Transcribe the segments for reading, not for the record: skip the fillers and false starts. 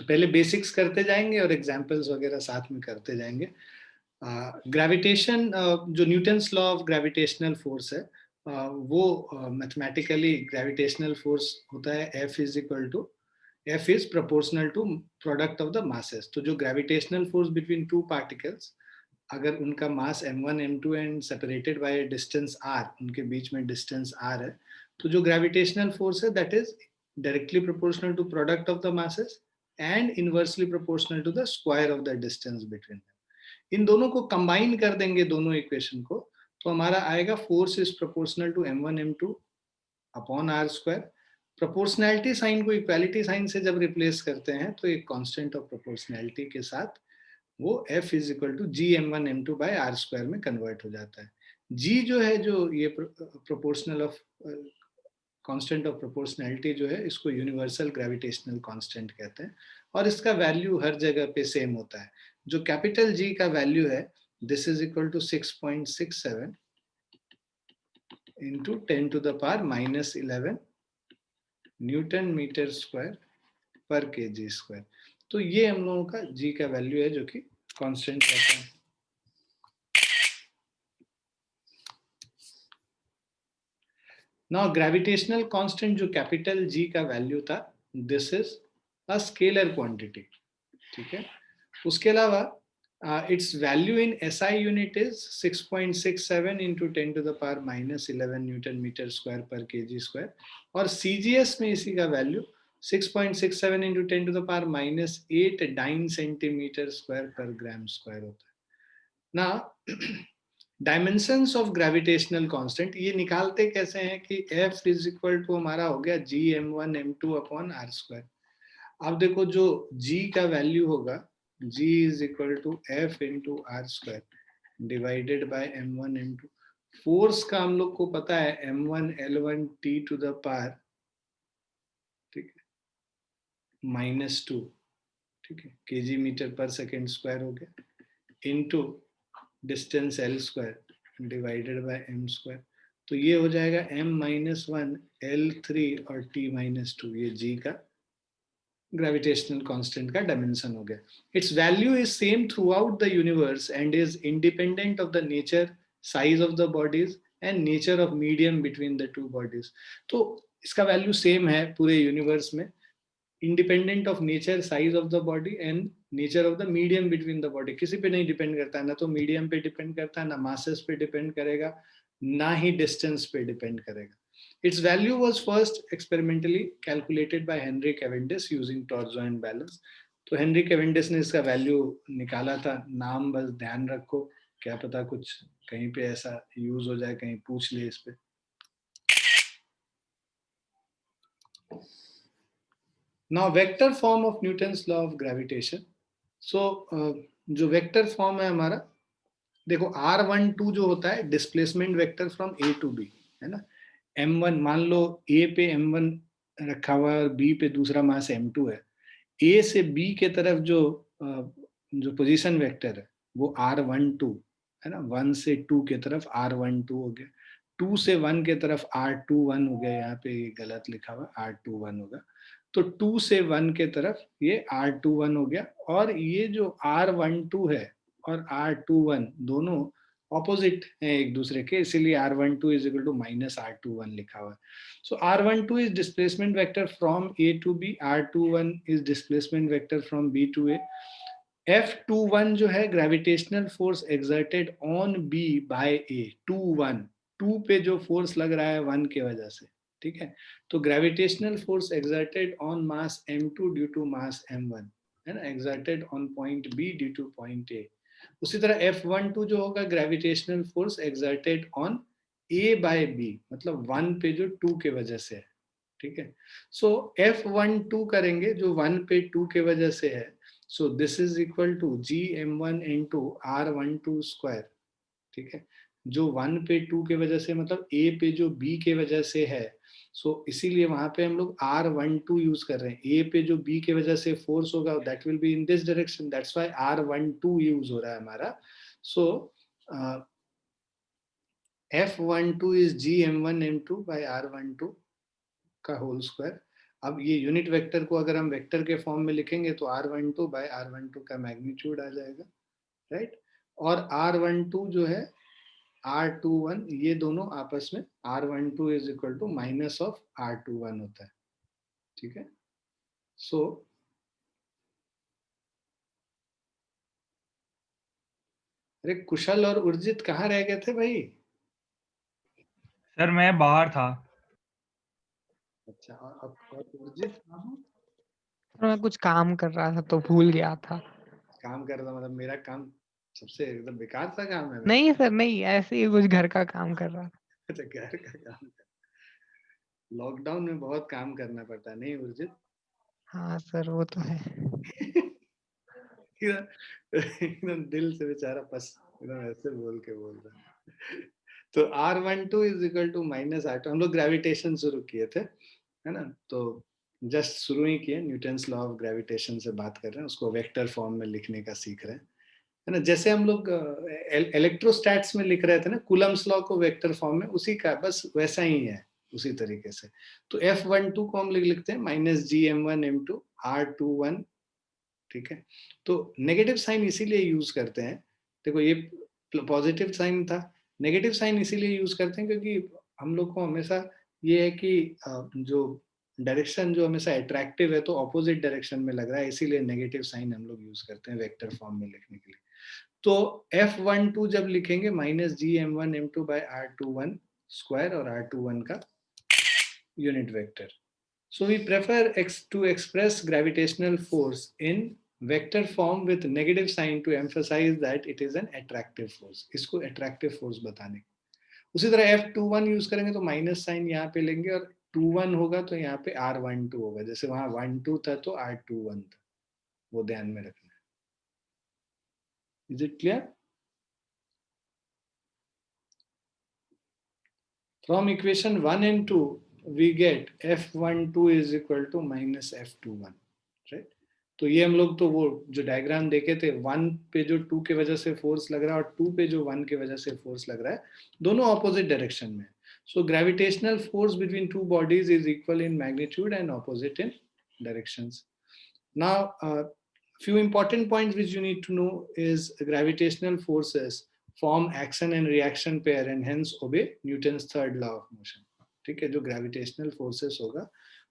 तो पहले बेसिक्स करते जाएंगे और एग्जाम्पल्स वगैरह साथ में करते जाएंगे। ग्रेविटेशन, जो Newton's law of gravitational force है, वो मैथमेटिकली ग्रेविटेशनल फोर्स होता है F is proportional to product of the masses. तो जो gravitational force between two particles, अगर उनका mass m1 m2 and separated by distance r, उनके बीच में डिस्टेंस r है, तो जो ग्रेविटेशनल फोर्स है that is directly proportional to product of the masses and inversely proportional to the square of the distance between. इन दोनों को combine कर देंगे, दोनों इक्वेशन को, तो हमारा आएगा force is proportional to m1 m2 upon r square. Proportionality sign को इक्वालिटी साइन से जब रिप्लेस करते हैं तो एक कांस्टेंट ऑफ प्रोपोर्शनैलिटी के साथ वो F is equal to G m1 m2 by r square में कन्वर्ट हो जाता है। G जो है, जो ये proportional of constant of proportionality जो है, इसको यूनिवर्सल ग्रेविटेशनल कांस्टेंट कहते हैं, और इसका वैल्यू हर जगह पे सेम होता है। जो कैपिटल G का वैल्यू है, this is equal to 6.67 into 10 to the power -11 newton metre square पर kg स्क्वायर। तो ये हम लोगों का G का वैल्यू है जो कि कांस्टेंट रहता है। नाउ ग्रेविटेशनल कांस्टेंट जो कैपिटल G का वैल्यू था, this is a scalar quantity, ठीक है। उसके अलावा its value in SI unit is 6.67 into 10 to the power -11 newton metre square पर kg स्क्वायर, और CGS में इसी का value 6.67 into 10 to the power -8 dyne centimetre square पर ग्राम स्क्वायर होता है ना। डायमेंशंस ऑफ ग्रेविटेशनल कांस्टेंट ये निकालते कैसे हैं कि F इज इक्वल टू हमारा हो गया जी m1 m2 upon r square. अब देखो जो G का वैल्यू होगा, G is equal to F into r square divided by m1 m2। Force का हम लोग को पता है m1 L1 t to the power, ठीक है, -2, ठीक है, kg मीटर पर सेकेंड स्क्वायर हो गया, into distance L square divided bye m square. तो ये हो जाएगा m-1 L3 और t-2, ये G का ग्रेविटेशनल कांस्टेंट का डायमेंशन हो गया। It's value is same through out the universe and is independent of the nature, size of the bodies and nature of medium between the two bodies. तो इसका value same है पूरे universe में, independent of nature, size of the body and nature of the medium between the body. किसी पे नहीं depend करता है, ना तो मीडियम पे डिपेंड करता है, ना मासेस पे डिपेंड करेगा, ना ही डिस्टेंस पे डिपेंड करेगा। Its value was first experimentally calculated by Henry Cavendish using torso and balance। तो हेनरी कैवेंडिश ने इसका वैल्यू निकाला था, नाम बस ध्यान रखो, क्या पता कुछ कहीं पे ऐसा यूज हो जाए, कहीं पूछ ले इस पे। Now vector form of Newton's law of gravitation. So जो वेक्टर फॉर्म है हमारा, देखो r12 जो होता है displacement vector from A to B, है ना। m1, मान लो A पे m1 रखा हुआ है और B पे दूसरा मास m2 है। A से B के तरफ जो पोजीशन वेक्टर है वो r12 है ना, 1 से 2 के तरफ r12 हो गया, 2 से 1 के तरफ r21 हो गया, यहाँ पे गलत लिखा हुआ r21 होगा, तो 2 से 1 के तरफ ये r21 हो गया। और ये जो r12 है और r21 दोनों ऑपोजिट है एक दूसरे के, इसीलिए r12 is equal to -r21 लिखा हुआ है। So r12 is displacement vector from A to B, r21 is displacement vector from B to A। F21 जो है ग्रेविटेशनल फोर्स exerted on B by A, 2 2 पे जो फोर्स लग रहा है 1 के वजह से, ठीक है। तो ग्रेविटेशनल फोर्स exerted on mass m2 due to mass m1, है ना, exerted on point B due to point A। उसी तरह F12 जो होगा ग्रेविटेशनल फोर्स exerted on A by B, मतलब 1 पे जो 2 के वजह से है, ठीक है। सो F12 करेंगे जो 1 पे 2 के वजह से है, so this is equal to GM1 into R12 square, ठीक है। जो 1 पे 2 के वजह से मतलब A पे जो B के वजह से है, सो इसीलिए वहां पे हम लोग R12 यूज कर रहे हैं। A पे जो B के वजह से फोर्स होगा that will be in this direction, that's why R12 use हो रहा है हमारा। सो F12 is GM1 M2 by R12 का होल स्क्वायर। अब ये यूनिट वेक्टर को अगर हम वेक्टर के फॉर्म में लिखेंगे तो r12 बाय r12 का मैग्नीट्यूड आ जाएगा, राइट। और r12 जो है r21, ये दोनों आपस में r12 is equal to minus of r21 होता है, ठीक है। सो अरे कुशल और उर्जित कहाँ रह गए थे भाई? सर मैं बाहर था। अच्छा, और उर्जित कहाँ हो? मैं कुछ काम कर रहा था तो भूल गया था। काम कर रहा, मतलब मेरा काम सबसे एकदम बेकार सा काम है भाई। नहीं सर नहीं, ऐसे ही कुछ घर का काम कर रहा था। अच्छा, घर का काम। लॉकडाउन में बहुत काम करना पड़ता है, नहीं उर्जित? हाँ सर वो तो है। एकदम दिल से बेचारा पस एकदम ऐसे बोल रहा है। तो r12 is equal to minus r2। हम लोग ग्रेविटेशन शुरू किए थे, है ना, तो जस्ट शुरू ही किए, न्यूटन्स लॉ ऑफ ग्रेविटेशन से बात कर रहे हैं, उसको वेक्टर फॉर्म में लिखने का सीख रहे हैं, है ना। जैसे हम लोग इलेक्ट्रोस्टैट्स में लिख रहे थे ना कूलम्स लॉ को वेक्टर फॉर्म में, उसी का बस वैसा ही है, उसी तरीके से। तो F12 को हम लिखते हैं माइनस Gm1m2 r21, ठीक है। तो नेगेटिव साइन इसीलिए यूज करते हैं, देखो ये पॉजिटिव साइन था, नेगेटिव साइन इसीलिए यूज करते हैं क्योंकि हम लोग को हमेशा ये है कि जो डायरेक्शन जो हमेशा अट्रैक्टिव है तो ऑपोजिट डायरेक्शन में लग रहा है, इसीलिए नेगेटिव साइन हम लोग यूज करते हैं वेक्टर फॉर्म में लिखने के लिए। तो F12 जब लिखेंगे minus Gm1m2 bye r21 square और r21 का unit vector. So we prefer to express gravitational force in vector form with negative sign to emphasize that it is an attractive force. इसको attractive force बताने। उसी तरह F21 use करेंगे तो minus sign यहाँ पे लेंगे और 21 होगा तो यहाँ पे R12 होगा, जैसे वहां 12 था तो R21 था, वो ध्यान में रखना है। Is it clear? From equation 1 and 2 we get F12 is equal to minus F21, right? तो ये हम लोग तो वो जो डायग्राम देखे थे, 1 पे जो 2 के वजह से फोर्स लग रहा है और 2 पे जो 1 के वजह से फोर्स लग रहा है, दोनों ऑपोजिट डायरेक्शन में। So gravitational force between two bodies is equal in magnitude and opposite in directions. Now few important points which you need to know is gravitational forces form action and reaction pair and hence obey Newton's third law of motion, ठीक है। जो gravitational forces होगा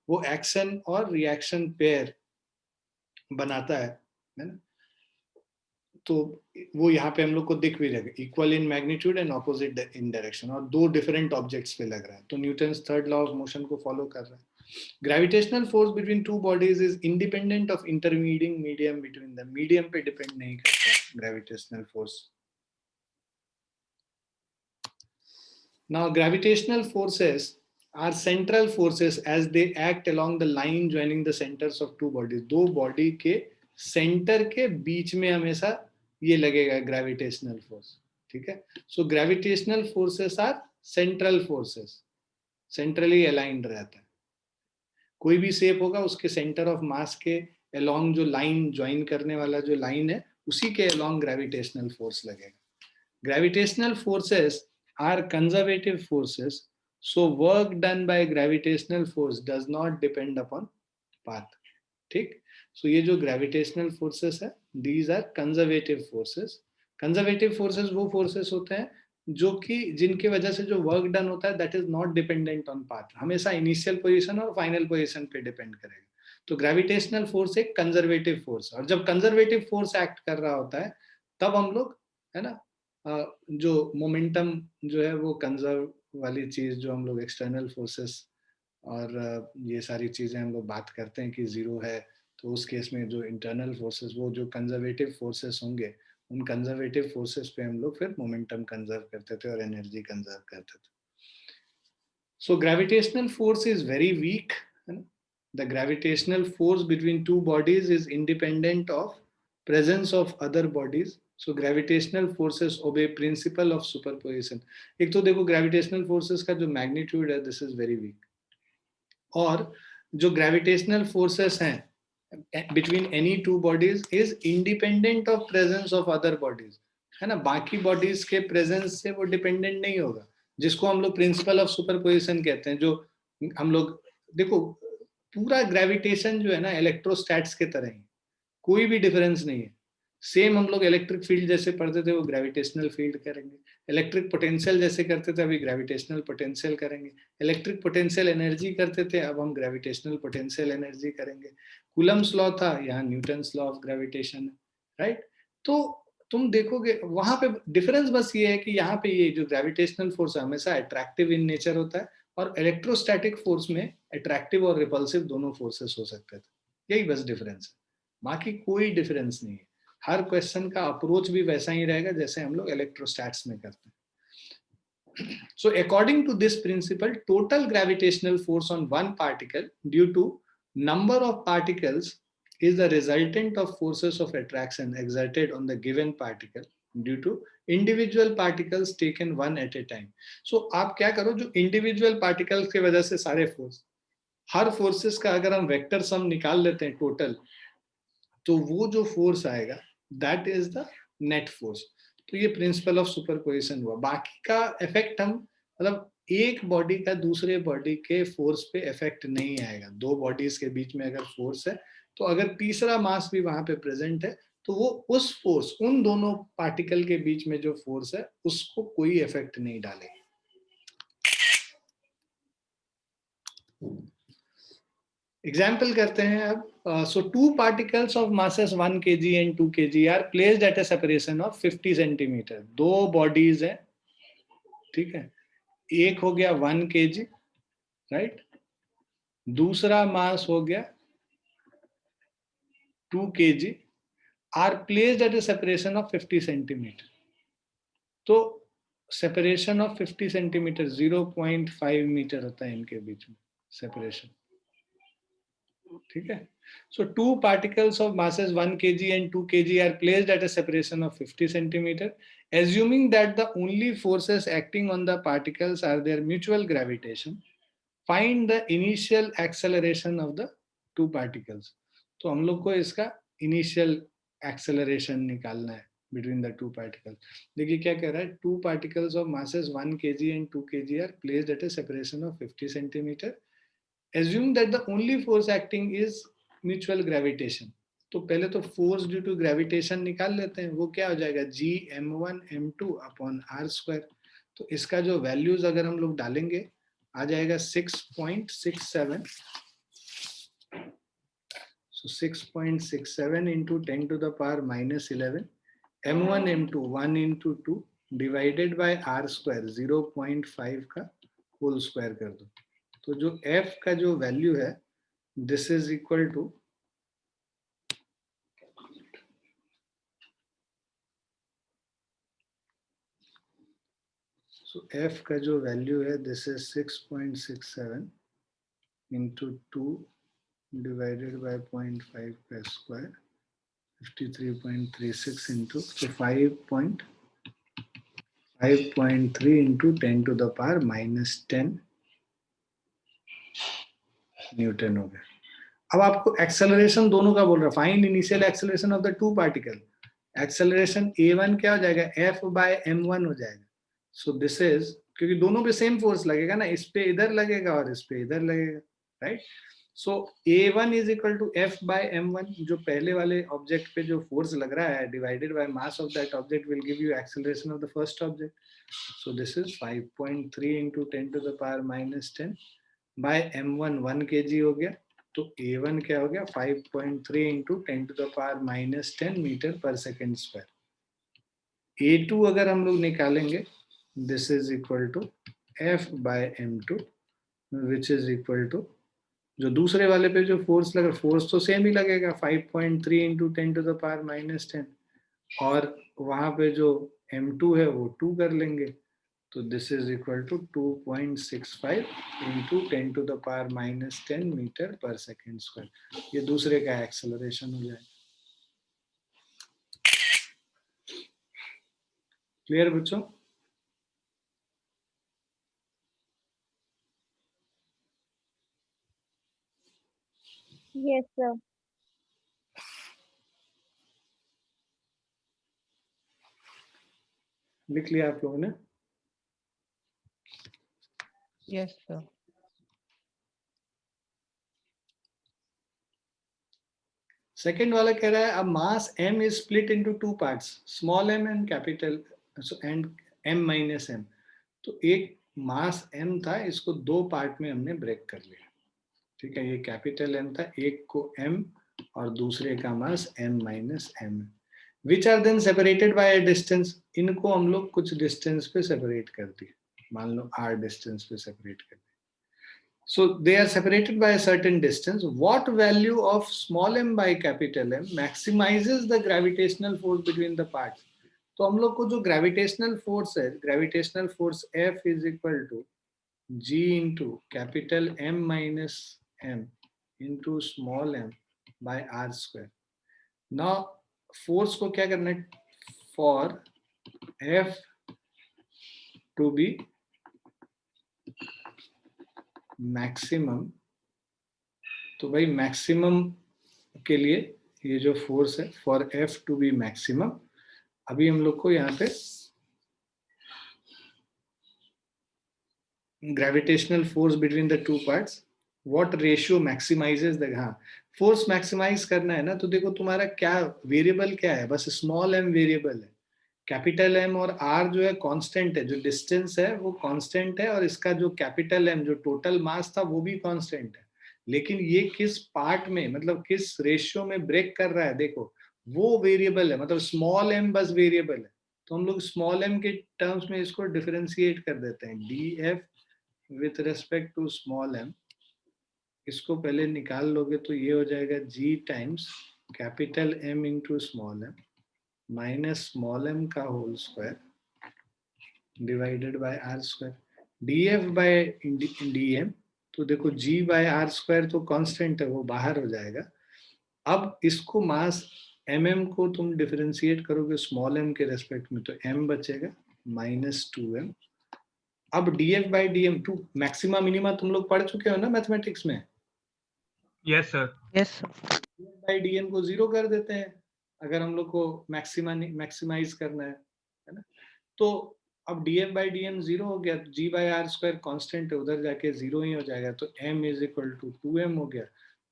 वो action और reaction pair बनाता है ना। तो वो यहाँ पे हम लोग को दिख भी रहेगा, equal in magnitude and opposite in direction, और दो डिफरेंट ऑब्जेक्ट्स पे लग रहा है, तो Newton's third law of motion को फॉलो कर रहा है। Gravitational force between two bodies is independent of intermediate medium between the, medium पे डिपेंड नहीं करता gravitational force. Now gravitational forces are central forces as they act along the line joining the centers of two bodies। दो body के centre के बीच में हमेशा ये लगेगा ग्रेविटेशनल फोर्स, ठीक है। So gravitational forces are central forces, centrally aligned रहता है। कोई भी शेप होगा उसके सेंटर ऑफ मास के अलोंग जो लाइन ज्वाइन करने वाला जो लाइन है उसी के अलोंग ग्रेविटेशनल फोर्स लगेगा। Gravitational forces are conservative forces, so work done by gravitational force does not depend upon path, ठीक। सो ये जो ग्रेविटेशनल फोर्सेस है, these are conservative forces। Conservative forces वो फोर्सेस होते हैं जो कि जिनके वजह से जो वर्क डन होता है that is not dependent on path, हमेशा इनिशियल पोजीशन और फाइनल पोजीशन पे डिपेंड करेगा। तो ग्रेविटेशनल फोर्स एक कंजर्वेटिव फोर्स, और जब कंजर्वेटिव फोर्स एक्ट कर रहा होता है तब हम लोग, है ना, जो मोमेंटम जो है वो कंजर्व वाली चीज जो हम लोग एक्सटर्नल फोर्सेस और ये सारी चीजें हम लोग बात करते हैं कि जीरो है, तो उस केस में जो इंटरनल फोर्सेस वो जो कंजर्वेटिव फोर्सेस होंगे उन कंजर्वेटिव फोर्सेस पे हम लोग फिर मोमेंटम कंजर्व करते थे और एनर्जी कंजर्व करते थे। So gravitational force is very weak. The gravitational force between two bodies is independent of presence of other bodies, so gravitational forces obey principle of superposition। एक तो देखो ग्रेविटेशनल फोर्सेस का जो मैग्नीट्यूड है this is very weak, और जो gravitational forces हैं between any two bodies is independent of presence of other bodies, है ना, बाकी बॉडीज के प्रेजेंस से वो डिपेंडेंट नहीं होगा, जिसको हम लोग प्रिंसिपल ऑफ सुपरपोजिशन कहते हैं। जो हम लोग देखो पूरा ग्रेविटेशन जो है ना इलेक्ट्रोस्टैट्स के तरह ही, कोई भी डिफरेंस नहीं है। सेम हम लोग इलेक्ट्रिक फील्ड जैसे पढ़ते थे वो ग्रेविटेशनल फील्ड करेंगे, इलेक्ट्रिक पोटेंशियल जैसे करते थे अभी ग्रेविटेशनल पोटेंशियल करेंगे, इलेक्ट्रिक पोटेंशियल एनर्जी करते थे अब हम ग्रेविटेशनल पोटेंशियल एनर्जी करेंगे। कूलम्स लॉ था, यहाँ न्यूटन्स लॉ ऑफ ग्रेविटेशन है, राइट। तो तुम देखोगे वहां पे डिफरेंस बस ये है कि यहाँ पे ये जो ग्रेविटेशनल फोर्स है हमेशा अट्रैक्टिव इन नेचर होता है, और इलेक्ट्रोस्टैटिक फोर्स में अट्रैक्टिव और रिपल्सिव दोनों फोर्सेस हो सकते थे, यही बस डिफरेंस है, बाकी कोई डिफरेंस नहीं है। हर क्वेश्चन का अप्रोच भी वैसा ही रहेगा जैसे हम लोग इलेक्ट्रोस्टैट्स में करते हैं। So according to this principle, total gravitational force on one particle due to number of particles is the resultant of forces of attraction exerted on the given particle due to individual particles taken one at a time. So आप क्या करो, जो individual particles के वजह से सारे force, हर forces का अगर हम वेक्टर सम निकाल लेते हैं टोटल, तो वो जो फोर्स आएगा that is the net force. तो ये प्रिंसिपल ऑफ सुपरपोजिशन हुआ। बाकी का इफेक्ट हम मतलब एक बॉडी का दूसरे बॉडी के फोर्स पे इफेक्ट नहीं आएगा। दो बॉडीज के बीच में अगर फोर्स है तो अगर तीसरा मास भी वहां पे प्रेजेंट है तो वो उस फोर्स, उन दोनों पार्टिकल के बीच में जो फोर्स है उसको कोई इफेक्ट नहीं डालेगा। एग्जाम्पल करते हैं अब। So two particles of masses 1 kg and 2 kg are placed at a separation of 50 centimetre. दो बॉडीज है, ठीक है, एक हो गया 1 kg, राइट, दूसरा मास हो गया 2 kg, are placed at a separation of 50 centimetre. तो सेपरेशन ऑफ 50 सेंटीमीटर 0.5 मीटर होता है इनके बीच में सेपरेशन, ठीक है। So two particles of masses 1 kg and 2 kg are placed at a separation of 50 centimeter. Assuming that the only forces acting on the particles are their mutual gravitation, find the initial acceleration of the two particles. तो हम लोग को इसका initial acceleration निकालना है between the two particles. देखिए क्या कह रहा है, two particles of masses 1 kg and 2 kg are placed at a separation of 50 centimeter. Assume that the only force acting is mutual gravitation. तो पहले तो फोर्स ड्यू टू ग्रेविटेशन निकाल लेते हैं, वो क्या हो जाएगा Gm1 m2 upon r square. तो इसका जो वैल्यूज अगर हम लोग डालेंगे आ जाएगा 6.67। सो 6.67 into 10 to the power -11 m1 m2 1 into 2 divided by r square 0.5 का होल स्क्वायर कर दो। तो जो f का जो वैल्यू है this is equal to so f का जो वैल्यू है this is 6.67 into 2 divided by 0.5 का square 53.36 into so 5.3 into 10 to the power -10 Newton हो गया। अब आपको एक्सेलरेशन दोनों का बोल रहा है, find initial acceleration of the two particle. Acceleration a1 क्या हो जाएगा f/m1 हो जाएगा। सो दिस इज, क्योंकि दोनों पे सेम फोर्स लगेगा ना, इस पे इधर लगेगा और इस पे इधर लगेगा, right. So a1 is equal to f/m1, जो पहले वाले ऑब्जेक्ट पे जो फोर्स लग रहा है divided by mass of that object will give you acceleration of the first object. So this is 5.3 into 10 to the power -10 by m1 1 kg हो गया। तो a1 क्या हो गया 5.3 into 10 to the power -10 metre पर सेकेंड स्क्वायर। a2 अगर हम लोग निकालेंगे this is equal to f/m2 which is equal to, जो दूसरे वाले पे जो फोर्स लगा, फोर्स तो सेम ही लगेगा 5.3 into 10 to the power -10, और वहां पे जो m2 है वो 2 कर लेंगे। तो this is equal to 2.65 into 10 to the power -10 metre पर सेकेंड स्क्वायर। ये दूसरे का एक्सेलरेशन हो जाएगा। क्लियर बच्चों? Yes, sir. लिख लिया आप लोगों ने? Yes sir. सेकेंड वाला कह रहा है अब mass m is split into two parts, small m and capital and m minus m। तो एक मास m था, इसको दो पार्ट में हमने ब्रेक कर लिया, ठीक है। ये कैपिटल M था, एक को m और दूसरे का mass m minus m, which are then separated by a distance. इनको हम लोग कुछ डिस्टेंस पे सेपरेट कर दिए, मान लो r डिस्टेंस पे सेपरेट कर दिए। So they are separated by a certain distance. What value of small m by capital M maximizes the gravitational force between the parts? तो हम लोग को जो ग्रेविटेशनल फोर्स है, gravitational force F is equal to G into capital M minus M into small m by R square. Now force को क्या करना है, for F to be maximum, तो भाई मैक्सिमम के लिए ये जो फोर्स है for F to be maximum, अभी हम लोग को यहाँ पे gravitational force between the two parts, what ratio maximizes the, हाँ फोर्स मैक्सिमाइज करना है ना, तो देखो तुम्हारा क्या वेरिएबल क्या है, बस स्मॉल m वेरिएबल है, कैपिटल M और R जो है कांस्टेंट है, जो डिस्टेंस है वो कांस्टेंट है, और इसका जो कैपिटल M जो टोटल मास था वो भी कांस्टेंट है, लेकिन ये किस पार्ट में, मतलब किस रेशियो में ब्रेक कर रहा है, देखो वो वेरिएबल है, मतलब स्मॉल m बस वेरिएबल है। तो हम लोग स्मॉल m के टर्म्स में इसको डिफरेंशिएट कर देते हैं, df with respect to small m। इसको पहले निकाल लोगे तो ये हो जाएगा g times capital M into small m minus small m का whole square divided by r square, df by dm। तो देखो g बाय r स्क्वायर तो कांस्टेंट है, वो बाहर हो जाएगा। अब इसको मास mm को तुम डिफरेंशिएट करोगे स्मॉल m के रेस्पेक्ट में, तो m बचेगा माइनस 2m। अब df by dm, to maxima minima तुम लोग पढ़ चुके हो ना मैथमेटिक्स में, yes sir. Yes by dm को जीरो कर देते हैं अगर हम लोग को मैक्सिमाइज करना है ना। तो अब df बाई dm जीरो हो गया, g by are square constant है, उधर जाके जीरो ही हो जाएगा, तो m is equal to 2m हो गया,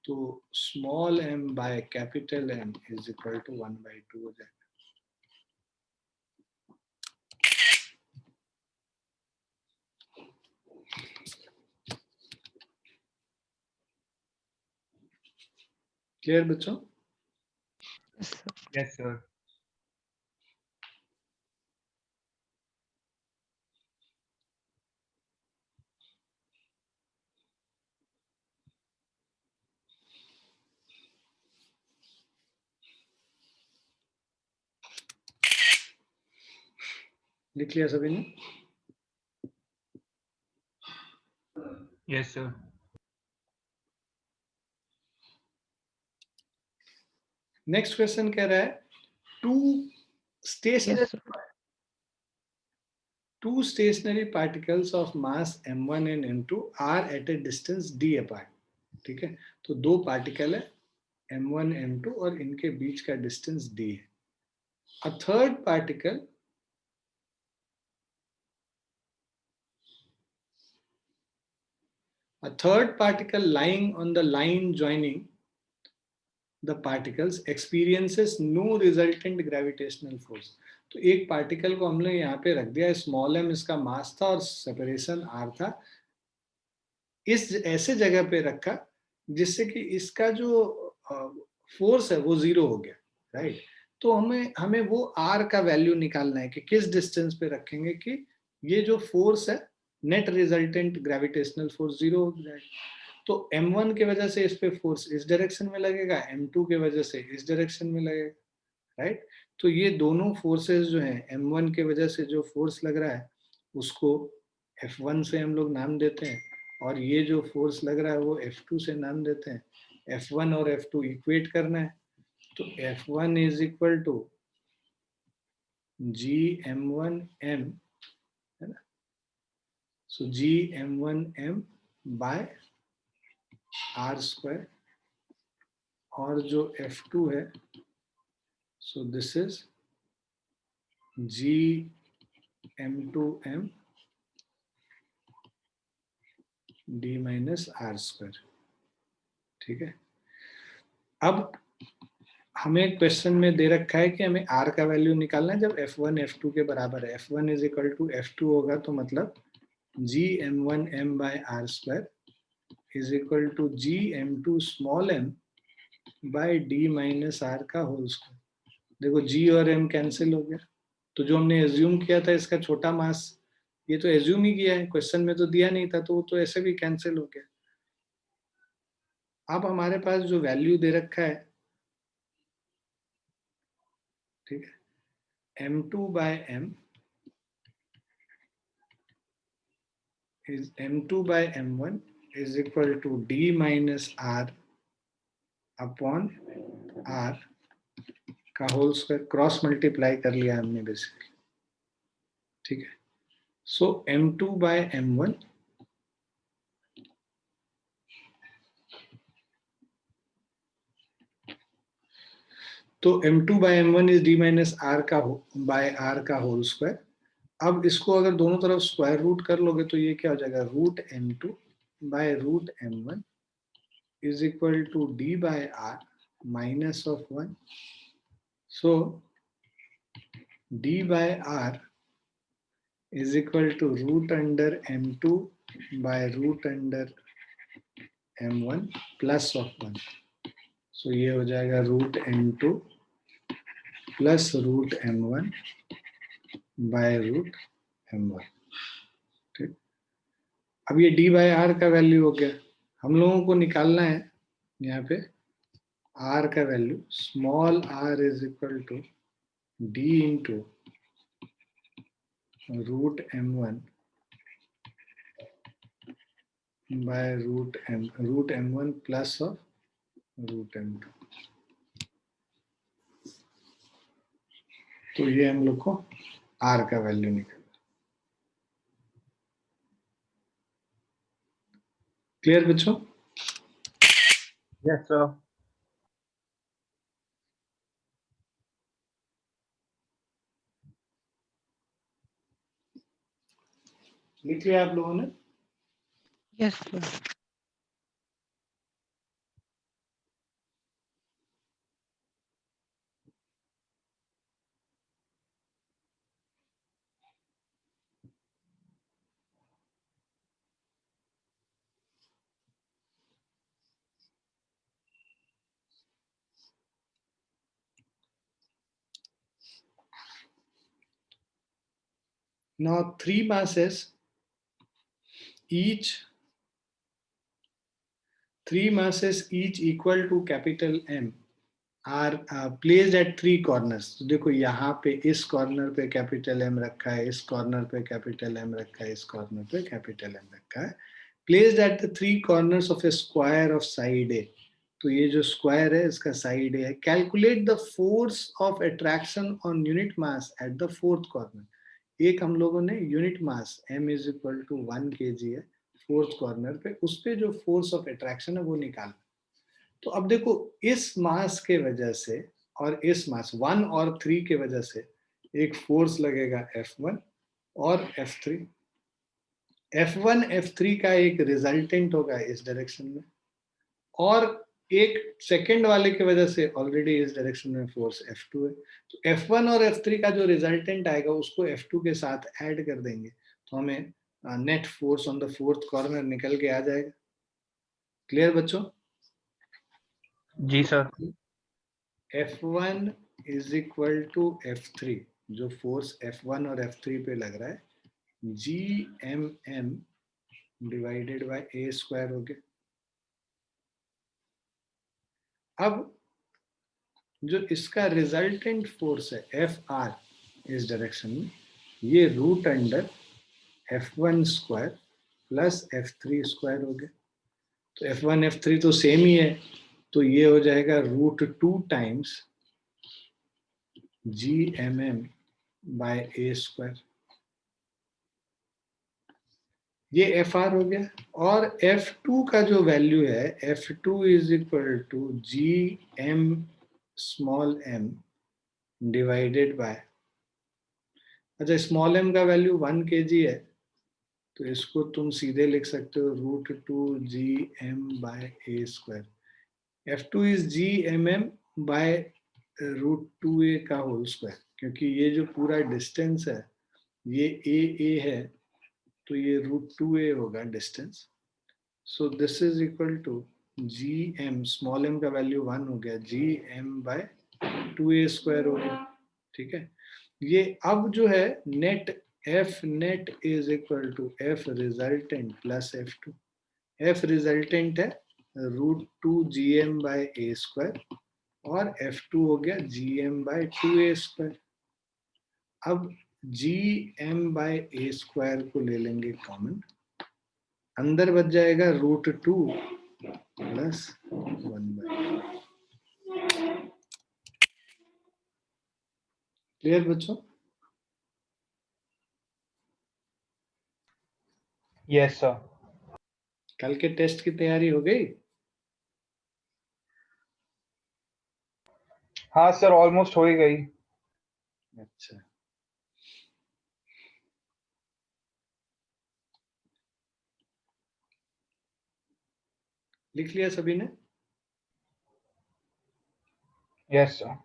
तो small m by capital M is equal to 1/2 हो जाएगा। क्लियर बच्चों? Yes sir. लिख लिया सभी ने? Yes sir. नेक्स्ट क्वेश्चन कह रहा है two stationary yes two stationary particles of mass m1 and m2 are at a distance d apart। ठीक है, तो दो पार्टिकल है m1 m2 और इनके बीच का डिस्टेंस d है। A third particle lying on the line joining the particles experiences no resultant gravitational force। तो एक पार्टिकल को हमने यहाँ पे रख दिया, स्मॉल m इसका मास था और सेपरेशन r था, इस ऐसे जगह पे रखा जिससे कि इसका जो फोर्स है वो जीरो हो गया, राइट। तो हमें वो r का वैल्यू निकालना है कि किस डिस्टेंस पे रखेंगे कि ये जो फोर्स है net resultant gravitational force zero हो जाएगा। तो m1 के वजह से इस पे फोर्स इस डायरेक्शन में लगेगा, m2 के वजह से इस डायरेक्शन में लगेगा, राइट। तो ये दोनों फोर्सेस जो हैं, m1 के वजह से जो फोर्स लग रहा है उसको F1 से हम लोग नाम देते हैं, और ये जो फोर्स लग रहा है वो F2 से नाम देते हैं। F1 और F2 इक्वेट करना है, तो F1 is equal to GM1M, है ना। सो GM1M बाय R स्क्वायर, और जो F2 है so this is GM2M d minus R square. ठीक है, अब हमें क्वेश्चन में दे रखा है कि हमें r का वैल्यू निकालना है जब f1 f2 के बराबर है। f1 is equal to f2 होगा तो मतलब g m1 m by r square is equal to g m2 small m by d minus r का होल स्क्वायर। देखो g और m कैंसिल हो गया, तो जो हमने एज्यूम किया था इसका छोटा मास, ये तो एज्यूम ही किया है, क्वेश्चन में तो दिया नहीं था, तो वो तो ऐसे भी कैंसिल हो गया। अब हमारे पास जो वैल्यू दे रखा है, ठीक है, m2 by m is m2 by m1 is equal to d minus r upon r का होल स्क्वायर, क्रॉस मल्टीप्लाई कर लिया हमने बेसिकली, ठीक है। सो m2 by m1 तो m2 by m1 is d minus r का बाय r का whole square. अब इसको अगर दोनों तरफ स्क्वायर रूट कर लोगे तो ये क्या हो जाएगा, root m2 by root m1 is equal to d by r minus of 1। So d by r is equal to root under m2 by root under m1 plus of 1। So ये हो जाएगा root m2 plus root m1 by root m1, ठीक। अब ये d by r का value हो गया, हम लोगों को निकालना है यहाँ पे r का value, small r is equal to d into root m1 by root m1 plus of root m2। तो ये हम लोग को r का वैल्यू निकल। क्लियर बच्चों? Yes, sir. लिख लिया आप लोगों ने? Yes sir. Now three masses each equal to capital M are placed at three corners। तो देखो यहाँ पे इस कॉर्नर पे कैपिटल M रखा है, इस कॉर्नर पे कैपिटल M रखा है, इस कॉर्नर पे कैपिटल M रखा है, placed at the three corners of a square of side A। तो ये जो स्क्वायर है इसका साइड A है। Calculate the force of attraction on unit mass at the fourth corner. एक हम लोगों ने unit mass m is equal to 1 kg है फोर्थ कॉर्नर पे, उस पे जो फोर्स ऑफ अट्रैक्शन है वो निकालना। तो अब देखो इस मास के वजह से और इस मास 1 और 3 के वजह से एक फोर्स लगेगा F1 और F3। F1 F3 का एक रिजल्टेंट होगा इस डायरेक्शन में, और एक सेकंड वाले की वजह से ऑलरेडी इस डायरेक्शन में फोर्स F2 है। तो F1 और F3 का जो रिजल्टेंट आएगा उसको F2 के साथ ऐड कर देंगे तो हमें net force on the fourth corner निकल के आ जाएगा। क्लियर बच्चों? जी sir. F1 is equal to F3, जो फोर्स F1 और F3 पे लग रहा है, GMM divided by A square हो गया। अब जो इसका रिजल्टेंट फोर्स है FR इस डायरेक्शन में, ये root under F1 square plus F3 square हो गया। तो F1 F3 तो सेम ही है, तो ये हो जाएगा √2 times GMM by A square. ये FR हो गया, और F2 का जो वैल्यू है F2 is equal to GM small m divided by, अच्छा स्मॉल m का वैल्यू 1 kg है तो इसको तुम सीधे लिख सकते हो √2 GM by A square. F2 is GMM by √2a का होल स्क्वायर, क्योंकि ये जो पूरा डिस्टेंस है ये a है, तो ये √2a होगा distance. So this is equal to gm, small m का वैल्यू 1 हो गया, gm/2a स्क्वायर हो गया. ठीक है. ये अब जो है net f net is equal to f resultant plus f2. f resultant है √2gm/a स्क्वायर और f2 हो गया gm/2a स्क्वायर. अब gm/a स्क्वायर को ले लेंगे कॉमन, अंदर बच जाएगा √2 प्लस 1/. क्लियर बच्चों? Yes sir. कल के टेस्ट की तैयारी हो गई? हाँ सर, ऑलमोस्ट हो ही गई. अच्छा. लिख लिया सभी ने? Yes sir.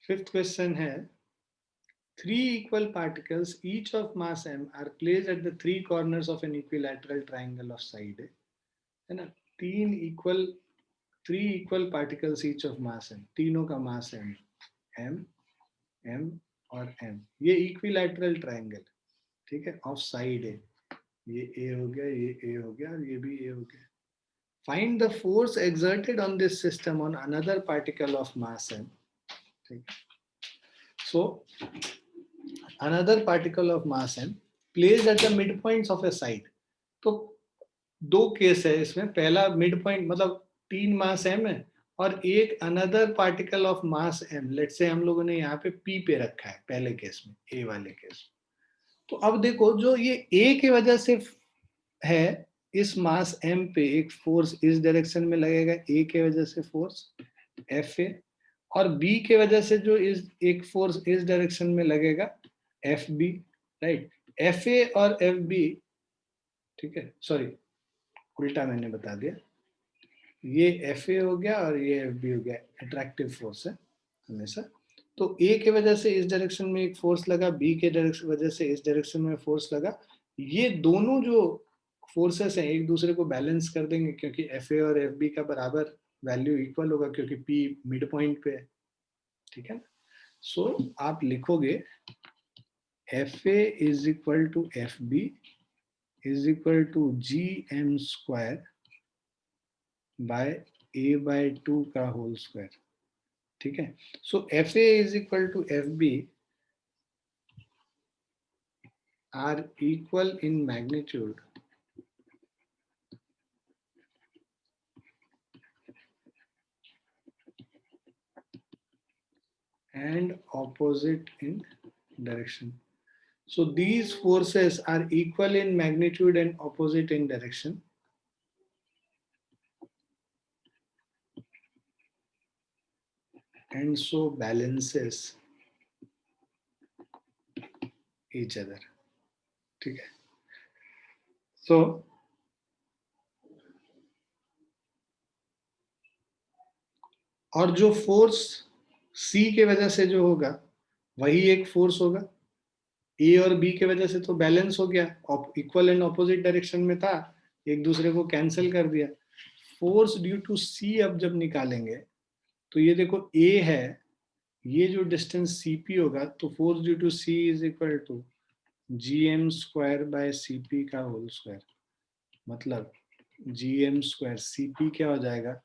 फिफ्थ क्वेश्चन है, 3 equal particles each of mass m are placed at the 3 corners of an equilateral triangle of side a. है ना? 3 equal particles each of mass m, तीनों का mass m, m और m, ये equilateral triangle. ठीक है, of side है. ये a हो गया, ये a हो गया और ये भी a हो गया. Find the force exerted on this system on another particle of mass m. ठीक है. So another particle of mass m placed at the midpoints of a side. तो दो केस है इसमें. पहला मिड पॉइंट मतलब 3 मास m है और एक another particle of mass m, let's say हम लोगों ने यहाँ पे p पे रखा है पहले केस में, a वाले केस में. तो अब देखो जो ये a की वजह से है, इस मास m पे एक फोर्स इस डायरेक्शन में लगेगा, a के वजह से फोर्स Fa, और b के वजह से जो इस एक फोर्स इस डायरेक्शन में लगेगा Fb. राइट. Fa और Fb, ठीक है, सॉरी उल्टा मैंने बता दिया, ये Fa हो गया और ये Fb हो गया. अट्रैक्टिव फोर्स है हमेशा. तो A के वजह से इस डायरेक्शन में एक फोर्स लगा, B के वजह से इस डायरेक्शन में फोर्स लगा. ये दोनों जो फोर्सेस हैं एक दूसरे को बैलेंस कर देंगे, क्योंकि Fa और Fb का बराबर वैल्यू इक्वल होगा, क्योंकि P मिड पॉइंट पे है. ठीक है ना? सो आप लिखोगे Fa is equal to Fb is equal to gm square by a/2 का होल स्क्वायर. ठीक है. So Fa is equal to Fb are equal in magnitude and opposite in direction. So these forces are equal in magnitude and opposite in direction. And so balances each other. ठीक है. So और जो force C के वजह से जो होगा वही एक फोर्स होगा. A और B के वजह से तो बैलेंस हो गया, इक्वल एंड ऑपोजिट डायरेक्शन में था, एक दूसरे को कैंसिल कर दिया. फोर्स ड्यू टू C अब जब निकालेंगे तो ये देखो A है, ये जो डिस्टेंस CP होगा, तो force due to C is equal to gm square by CP का होल स्क्वायर. मतलब gm स्क्वायर, CP क्या हो जाएगा,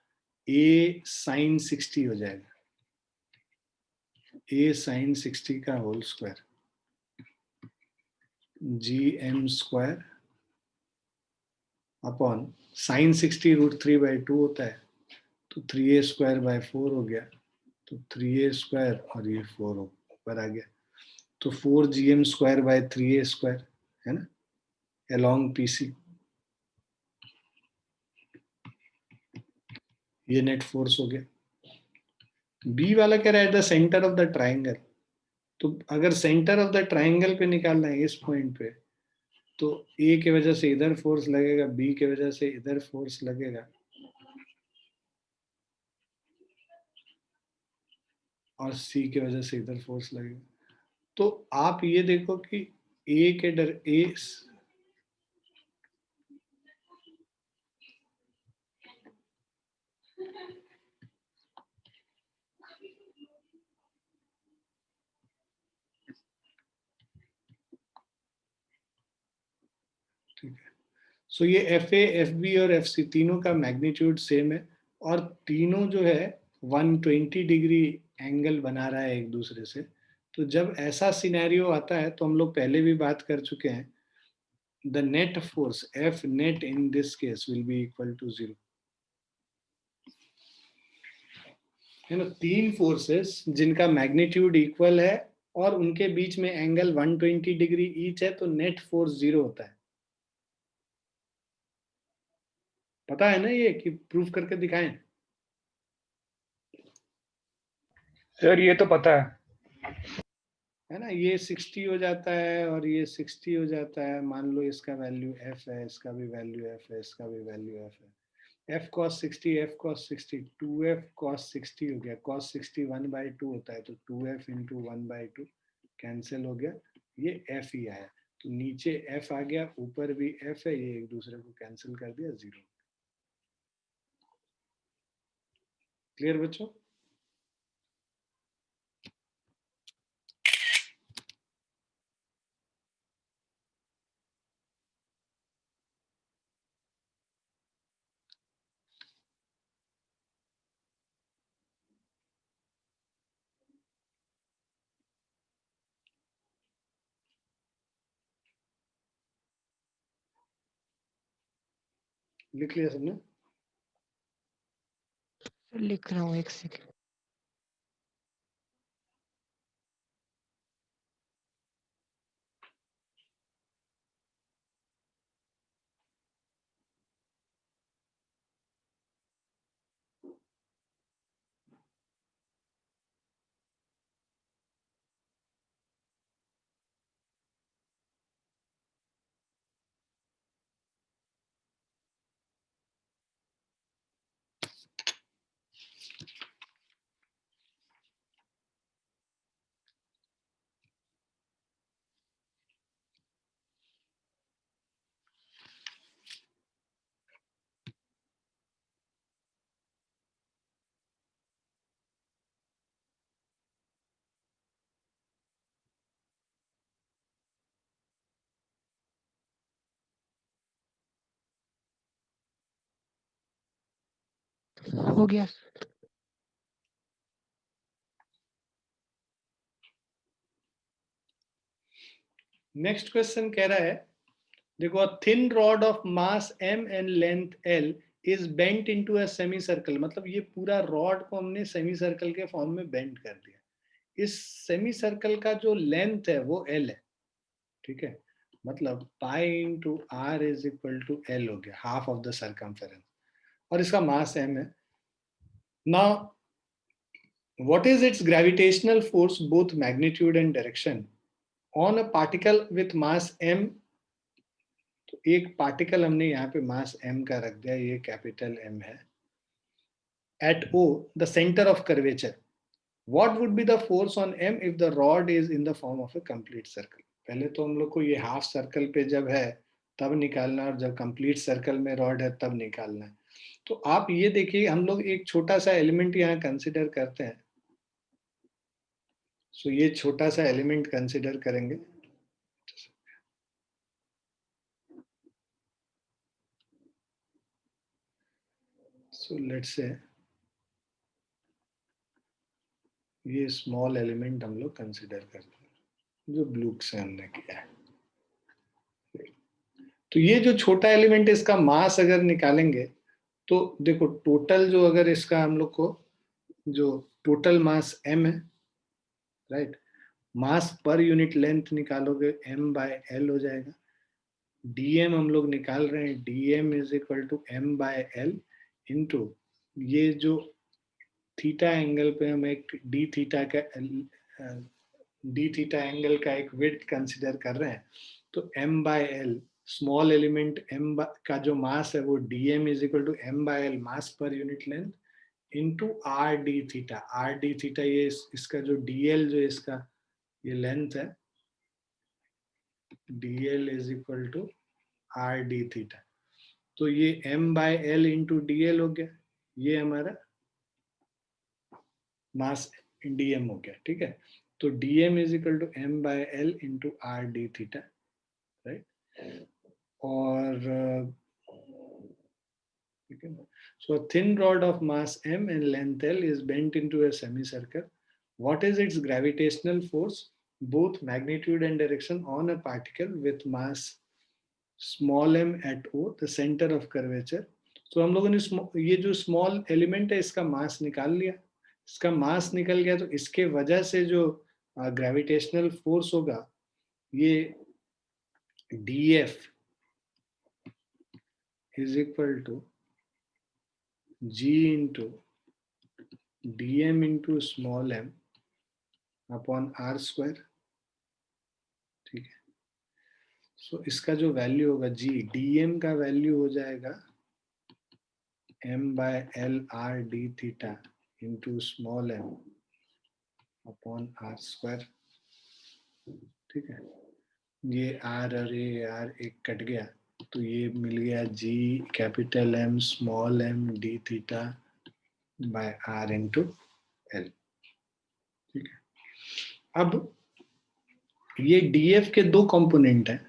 A sin 60 हो जाएगा, A sin 60 का whole square. gm square upon sine 60 √3/2 होता है, तो 3a स्क्वायर बाय 4 हो गया, तो 3a स्क्वायर और ये 4 ऊपर आ गया, तो 4gm square by 3a square है ना, अलोंग PC. ये नेट फोर्स हो गया. B वाला कह रहा है the centre of the triangle. तो अगर सेंटर ऑफ द ट्राइंगल पे निकालना है इस पॉइंट पे, तो ए के वजह से इधर फोर्स लगेगा, बी के वजह से इधर फोर्स लगेगा, और सी के वजह से इधर फोर्स लगेगा। तो आप ये देखो कि ए के डर ए ठीक है। सो ये एफ ए, एफ बी और एफ सी तीनों का मैग्नीट्यूड सेम है, और तीनों जो है 120 डिग्री एंगल बना रहा है एक दूसरे से। तो जब ऐसा सिनेरियो आता है तो हम लोग पहले भी बात कर चुके हैं, the net force F net in this case will be equal to 0, है ना। तीन फोर्सेस जिनका मैग्नीट्यूड इक्वल है और उनके बीच में एंगल 120 डिग्री ईच है, तो नेट फोर्स 0 होता है। पता है ना ये, कि प्रूफ करके दिखाएं? सर ये तो पता है ना, ये 60 हो जाता है और ये 60 हो जाता है। मान लो इसका वैल्यू f है, इसका भी वैल्यू f है, इसका भी वैल्यू f है। f cos 60, f cos 60, 2f cos 60 हो गया। cos 60 1/2 होता है, तो 2f इंटू 1/2 कैंसिल हो गया, ये f ही आया। तो नीचे f आ गया, ऊपर भी f है, ये एक दूसरे को कैंसिल कर दिया, 0। क्लियर बच्चों? लिख लिया सबने? लिख रहा हूँ, एक सेकंड। हो गया। नेक्स्ट क्वेश्चन कह रहा है, देखो, a thin rod of mass m and length l is bent into a semi circle। मतलब ये पूरा रॉड को हमने सेमी सर्कल के फॉर्म में बेंड कर दिया। इस सेमी सर्कल का जो लेंथ है वो l है, ठीक है। मतलब pi into r is equal to l हो गया, हाफ ऑफ द सर्कमफेरेंस, और इसका मास m है। Now what is its gravitational force both magnitude and direction on a particle with mass m। तो एक पार्टिकल हमने यहाँ पे मास m का रख दिया, ये कैपिटल M है। At O the centre of curvature, what would be the force on M if the rod is in the form of a complete circle. पहले तो हम लोग को ये हाफ सर्कल पे जब है तब निकालना, और जब कंप्लीट सर्कल में रॉड है तब निकालना है। तो आप ये देखिए, हम लोग एक छोटा सा एलिमेंट यहाँ कंसिडर करते हैं। सो ये छोटा सा एलिमेंट कंसिडर करेंगे। सो लेट्स से ये स्मॉल एलिमेंट हम लोग कंसिडर करते हैं, जो ब्लू से हमने किया है। तो ये जो छोटा एलिमेंट है, इसका मास अगर निकालेंगे तो देखो, टोटल जो अगर इसका हम लोग को जो टोटल मास m है, राइट, मास पर यूनिट लेंथ निकालोगे m/l हो जाएगा। dm हम लोग निकाल रहे हैं, dm is equal to m/l into ये जो थीटा एंगल पे हम एक d थीटा का डी थीटा एंगल का एक विड्थ कंसिडर कर रहे हैं, तो m by l small element m का जो मास है वो dm is equal to m by l mass पर unit length into r d theta. R d theta ये इसका जो dl जो इसका ये लेंथ है, dl is equal to r d theta. तो ये m by l into dl हो गया, ये हमारा मास dm हो गया, ठीक है। तो dm is equal to m by l into r d theta, right. और so a thin rod of mass m and length l is bent into a semicircle. What is its gravitational force, both magnitude and direction, on a particle with mass small m at O, the center of curvature? So हम लोगों ने ये जो small element है इसका मास निकाल लिया, इसका मास निकल गया, तो इसके वजह से जो ग्रेविटेशनल फोर्स होगा ये df is equal to g into dm into small m upon r square, ठीक है। सो इसका जो वैल्यू होगा g, dm का वैल्यू हो जाएगा m by l r d theta into small m upon r square, ठीक है। ये r और ये r एक कट गया, तो ये मिल गया g capital M small m D theta by r into L, ठीक है। अब ये df के दो कंपोनेंट हैं,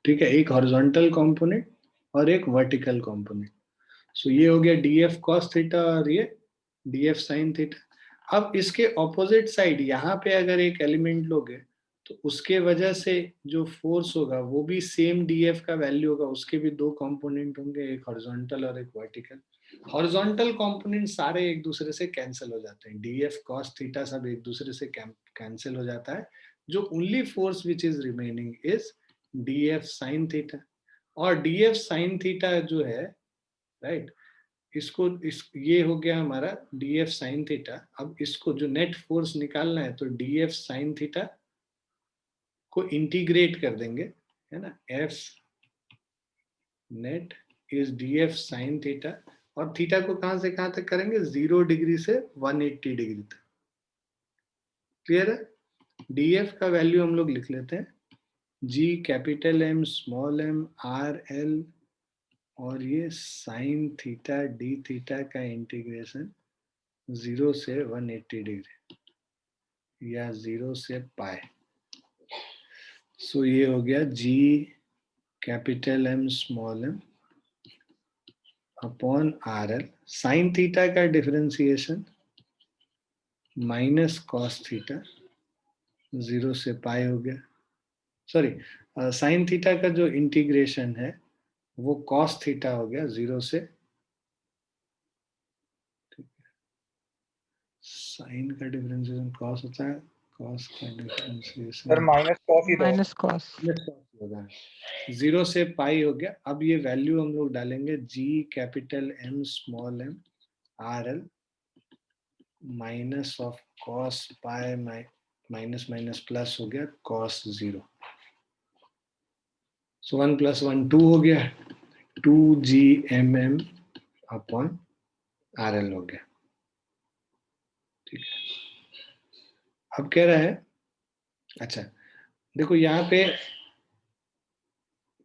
ठीक है, एक हॉरिजॉन्टल कंपोनेंट और एक वर्टिकल कंपोनेंट। सो ये हो गया df cos थीटा और ये df sin थीटा। अब इसके ऑपोजिट साइड यहाँ पे अगर एक एलिमेंट लोगे तो उसके वजह से जो फोर्स होगा वो भी सेम df का वैल्यू होगा, उसके भी दो कंपोनेंट होंगे, एक हॉरिजॉन्टल और एक वर्टिकल। हॉरिजॉन्टल कंपोनेंट सारे एक दूसरे से कैंसिल हो जाते हैं, df cos थीटा सब एक दूसरे से कैंसिल हो जाता है। जो only force which is remaining is df sin theta. और df sin थीटा जो है, राइट, ये हो गया हमारा df sin थीटा। अब इसको जो नेट फोर्स निकालना है तो df sin थीटा को इंटीग्रेट कर देंगे, है ना, f net is df sin theta. और थीटा को कहां से कहां तक करेंगे, 0 डिग्री से 180 डिग्री तक। क्लियर है? df का वैल्यू हम लोग लिख लेते हैं, g capital M small m R L और ये साइन थीटा डी थीटा का इंटीग्रेशन 0 से 180 डिग्री या 0 से पाई। सो ये हो गया g capital M small m upon R L. Sine theta का डिफरेंशिएशन माइनस कॉस थीटा 0 से पाई हो गया। सॉरी, साइन थीटा का जो इंटीग्रेशन है वो कॉस थीटा हो गया 0 से, साइन का डिफरेंशिएशन कॉस होता है, कॉस का डिफरेंशिएशन सर माइनस कॉस ही दो। Minus cos. होगा, 0 से पाई हो गया। अब ये वैल्यू हम लोग डालेंगे, g capital M small m R L minus of cos pi minus minus plus हो गया कॉस 0। सो 1 + 1 2 हो गया, 2gmm अपॉन आर एल हो गया, ठीक है। अब कह रहा है, अच्छा देखो यहाँ पे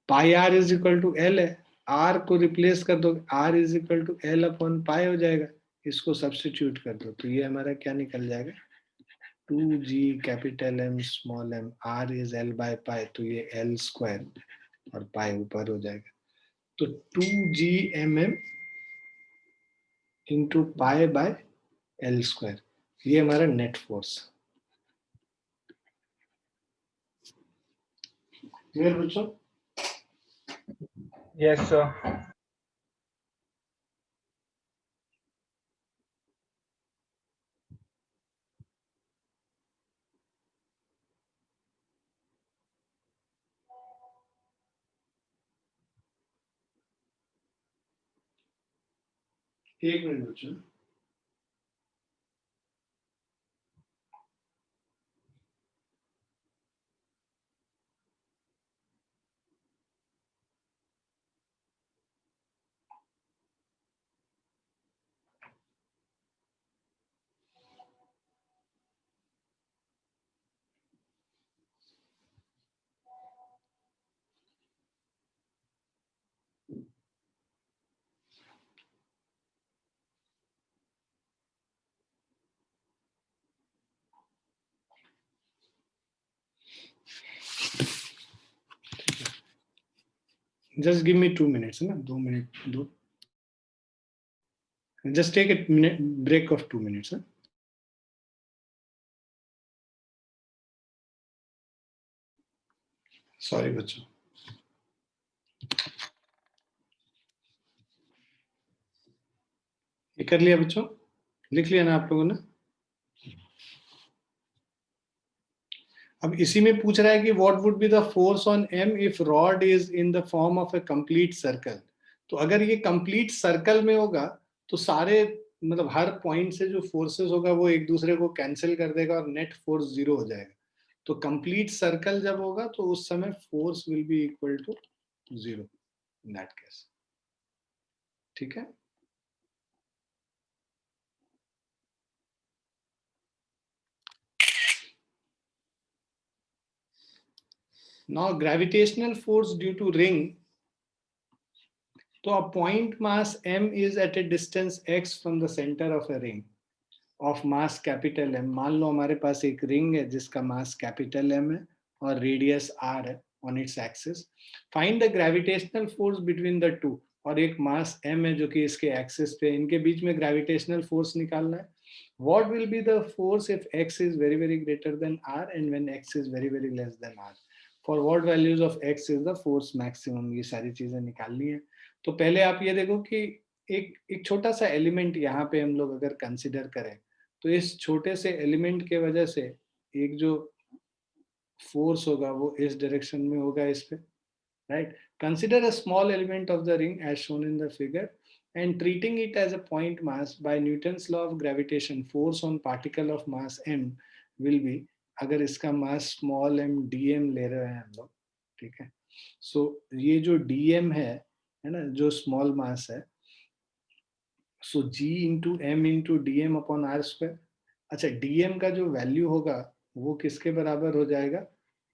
pi R is equal to L है, आर को रिप्लेस कर दो, R is equal to L upon pi हो जाएगा, इसको सब्स्टिट्यूट कर दो तो ये हमारा क्या निकल जाएगा, 2g capital M small m r is l by pi, तो ये l स्क्वायर और पाई ऊपर हो जाएगा। तो 2gmm into pi by l square, ये हमारा नेट फोर्स। क्लियर बच्चों? Yes sir. एक मिनट बच्चों, Just give me 2 minutes, है ना, 2 मिनट दो. Just take a minute break of 2 minutes. Huh? Sorry बच्चों. ये कर लिया बच्चों? लिख लिया ना आप लोगों ने? अब इसी में पूछ रहा है कि what would be the force on M if rod is in the form of a complete circle. तो अगर ये complete circle में होगा तो सारे मतलब हर पॉइंट से जो फोर्सेस होगा वो एक दूसरे को कैंसिल कर देगा और नेट फोर्स 0 हो जाएगा. तो कंप्लीट सर्कल जब होगा तो उस समय force will be equal to 0 in that case. ठीक है. Now gravitational force due to ring. तो a point mass m is at a distance x from the center of a ring of mass capital M. मान लो हमारे पास एक ring है जिसका mass capital M है और रेडियस r है on its axis. Find the gravitational force between the two. और एक मास m है जो कि इसके एक्सिस पे, इनके बीच में ग्रेविटेशनल फोर्स निकालना है. What will be the force if x is very very greater than r and when x is very very less than r? For what values of x is the force maximum? ये सारी चीजें निकालनी है. तो पहले आप ये देखो कि एक छोटा सा एलिमेंट यहाँ पे हम लोग अगर कंसिडर करें तो इस छोटे से एलिमेंट के वजह से एक जो फोर्स होगा वो इस डायरेक्शन में होगा इस पे, right. Consider a small element of the ring as shown in the figure and treating it as a point mass by Newton's law of gravitation, force on particle of mass m will be, अगर इसका mass small m dm ले रहे हैं हम लोग, ठीक है. सो ये जो dm है ना, जो स्मॉल मास है, so g into m into d m upon r square. अच्छा, dm का जो वैल्यू होगा वो किसके बराबर हो जाएगा?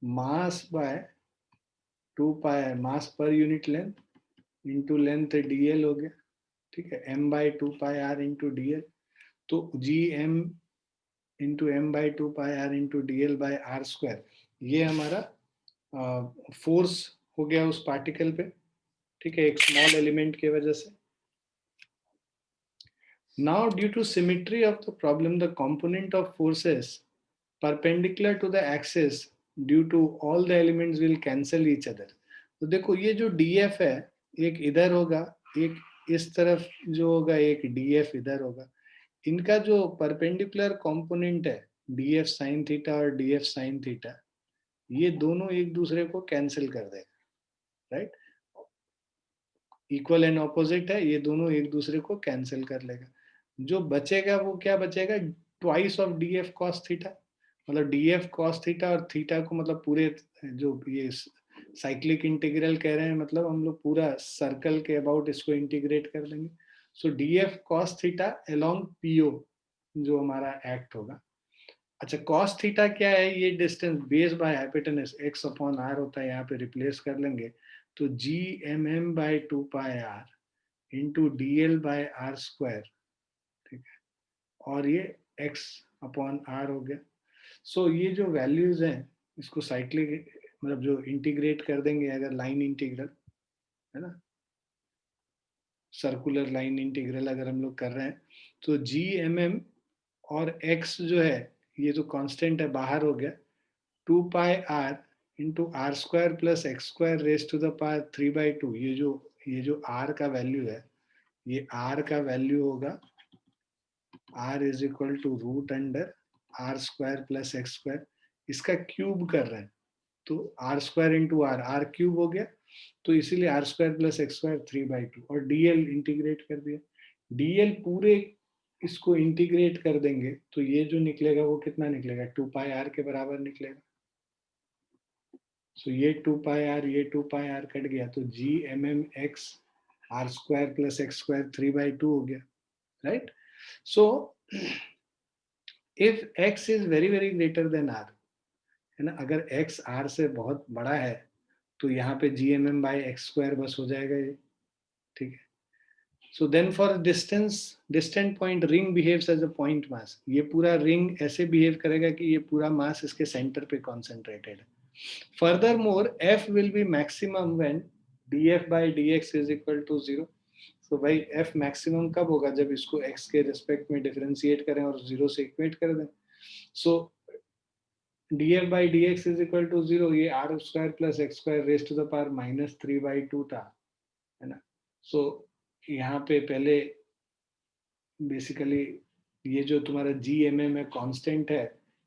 मास बाय 2 पाई मास पर unit length into length dl हो गया. ठीक है, m by 2 pi are into D L. तो जी M into M by 2 pi are into D L by are square, ये हमारा फोर्स हो गया उस पार्टिकल पे. ठीक है, एक स्मॉल एलिमेंट के वजह से. Now due to symmetry of the problem, the component of forces perpendicular to the axis due to all the elements will cancel each other. तो देखो ये जो df है, एक इधर होगा, एक इस तरफ जो होगा, एक df इधर होगा. इनका जो परपेंडिकुलर कंपोनेंट है df sin थीटा और df sin थीटा, ये दोनों एक दूसरे को कैंसिल कर देगा, राइट. इक्वल एंड ऑपोजिट है, ये दोनों एक दूसरे को कैंसिल कर लेगा. जो बचेगा वो क्या बचेगा? Twice of D F cos theta. मतलब डी एफ कॉस थीटा और थीटा को मतलब पूरे जो ये साइक्लिक इंटीग्रल कह रहे हैं, मतलब हम लोग पूरा सर्कल के अबाउट इसको इंटीग्रेट कर देंगे. So D F cos theta along PO जो हमारा एक्ट होगा. अच्छा, कॉस थीटा क्या है? ये distance base by hypotenuse x upon r होता है, यहाँ पे रिप्लेस कर लेंगे तो जी m m by 2 pi are into D L by are square. ठीक है, और ये x अपॉन r हो गया. सो ये जो वैल्यूज हैं इसको साइक्लिक मतलब जो इंटीग्रेट कर देंगे, अगर लाइन इंटीग्रल है ना, सर्कुलर लाइन इंटीग्रल अगर हम लोग कर रहे हैं तो जी एम एम और x जो है ये जो कांस्टेंट है बाहर हो गया 2 pi r into r square plus x square raise to the power 3/2. ये जो r का वैल्यू है, ये r का वैल्यू होगा r is equal to root under r square plus x square. इसका क्यूब कर रहे हैं तो r square into r cube हो गया, तो इसीलिए r square plus x square 3/2. और डीएल इंटीग्रेट कर दिया. डीएल पूरे इसको इंटीग्रेट कर देंगे तो ये जो निकलेगा वो कितना निकलेगा? 2 पाई आर के बराबर निकलेगा. सो ये 2 पाई आर, ये 2 पाई आर कट गया तो जी m m x r square plus x square 3/2 हो गया, right. So if x is very very greater than r, है ना, अगर x r से बहुत बड़ा है तो यहाँ पे g m m by x square बस हो जाएगा ये. ठीक है. So then for distant point ring behaves as a point mass. ये पूरा रिंग ऐसे बिहेव करेगा कि ये पूरा मास इसके सेंटर पे कॉन्सेंट्रेटेड है. Further more f will be maximum when df by dx is equal to 0. तो भाई f मैक्सिमम कब होगा? जब इसको x के रिस्पेक्ट में डिफरेंशिएट करें और 0 से इक्वेट कर दें. सो df by dx is equal to 0. ये r square plus x square raised to the power minus 3/2 था, है ना. सो यहाँ पे पहले बेसिकली ये जो तुम्हारा GMM है कांस्टेंट है,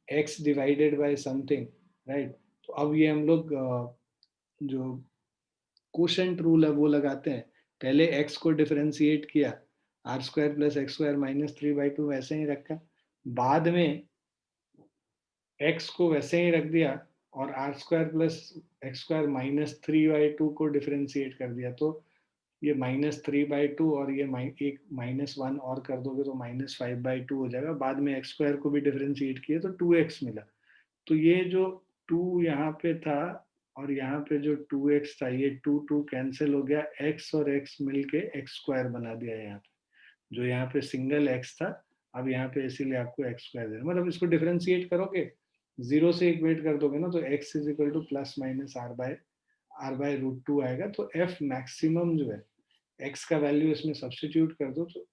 x divided by something, right. तो अब ये हम लोग जो कोशेंट रूल है वो लगाते हैं. पहले x को डिफरेंशिएट किया, r square plus x square minus 3/2 वैसे ही रखा. बाद में x को वैसे ही रख दिया और r square plus x square minus 3/2 को डिफरेंशिएट कर दिया. तो ये -3/2 और ये एक -1 और कर दोगे तो -5/2 हो जाएगा. बाद में x स्क्वायर को भी डिफरेंशिएट किए तो 2x मिला. तो ये जो 2 यहाँ पे था और यहाँ पे जो 2x था, ये 2 कैंसिल हो गया. x और x मिलके x स्क्वायर बना दिया यहाँ पे. जो यहाँ पे सिंगल x था, अब यहाँ पे इसीलिए आपको x स्क्वायर देना. मतलब इसको डिफरेंशिएट करोगे, 0 से इक्वेट कर दोगे ना, तो x is equal two plus minus r/√2 आएगा. तो f मैक्सिमम जो है, x का वैल्यू इसमें सब्स्टिट्यूट कर दो, तो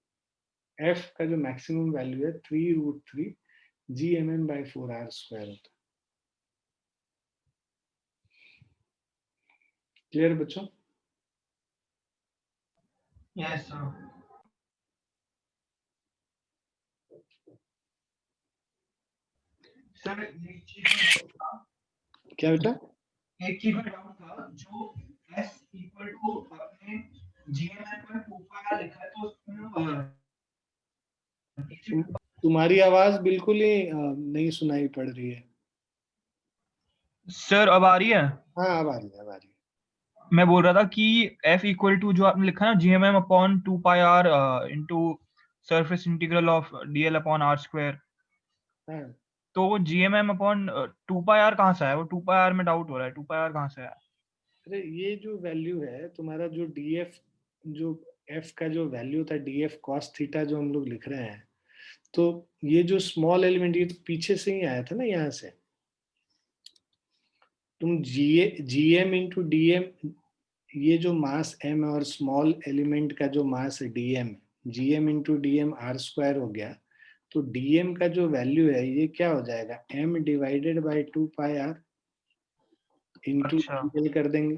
f का जो मैक्सिमम वैल्यू है 3√3 GMM/4r स्क्वायर होता है. क्लियर बच्चों? Yes sir. सर एक चीज क्या बेटा? एक चीज में डाउट था, जो s इक्वल टू अपने GMM पर 2πr लिखा है, तो उसमें तुम्हारी आवाज बिल्कुल ही नहीं सुनाई पड़ रही है. सर अब आ रही है? हाँ, अब आ रही है, अब आ रही है. मैं बोल रहा था कि f इक्वल टू जो आपने लिखा है ना GMM upon 2πr into surface integral of dl upon r square, हाँ. तो वो GMM अपॉन 2πr कहाँ से आया? वो 2πr में डाउट हो रहा है, 2πr कहाँ से आया? अरे ये जो वैल्यू है तुम्हारा, जो df, जो f का जो वैल्यू था df cos थीटा जो हम लोग लिख रहे हैं, तो ये जो स्मॉल एलिमेंट, ये तो पीछे से ही आया था ना. यहाँ से तुम gm इंटू dm, ये जो मास m है और स्मॉल एलिमेंट का जो मास है dm, gm into dm r square हो गया. तो dm का जो वैल्यू है ये क्या हो जाएगा? m divided by 2πr into dl कर देंगे.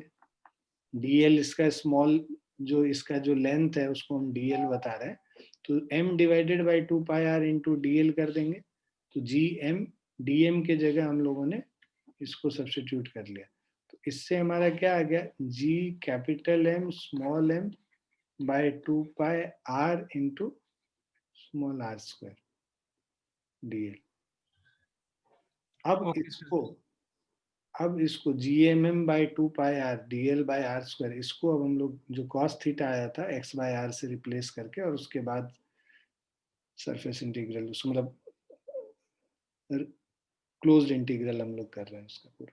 dl इसका स्मॉल, जो इसका जो लेंथ है उसको हम dl बता रहे हैं. तो m divided by 2πr into dl कर देंगे. तो gm dm के जगह हम लोगों ने इसको सब्स्टिट्यूट कर लिया. तो इससे हमारा क्या आ गया? g capital M small m by 2πr into small r square dl. अब इसको GMM by 2πr dl by r square, इसको अब हम लोग जो cos थीटा आया था x/r से रिप्लेस करके, और उसके बाद सरफेस इंटीग्रल, उसको मतलब क्लोज्ड इंटीग्रल हम लोग कर रहे हैं उसका पूरा.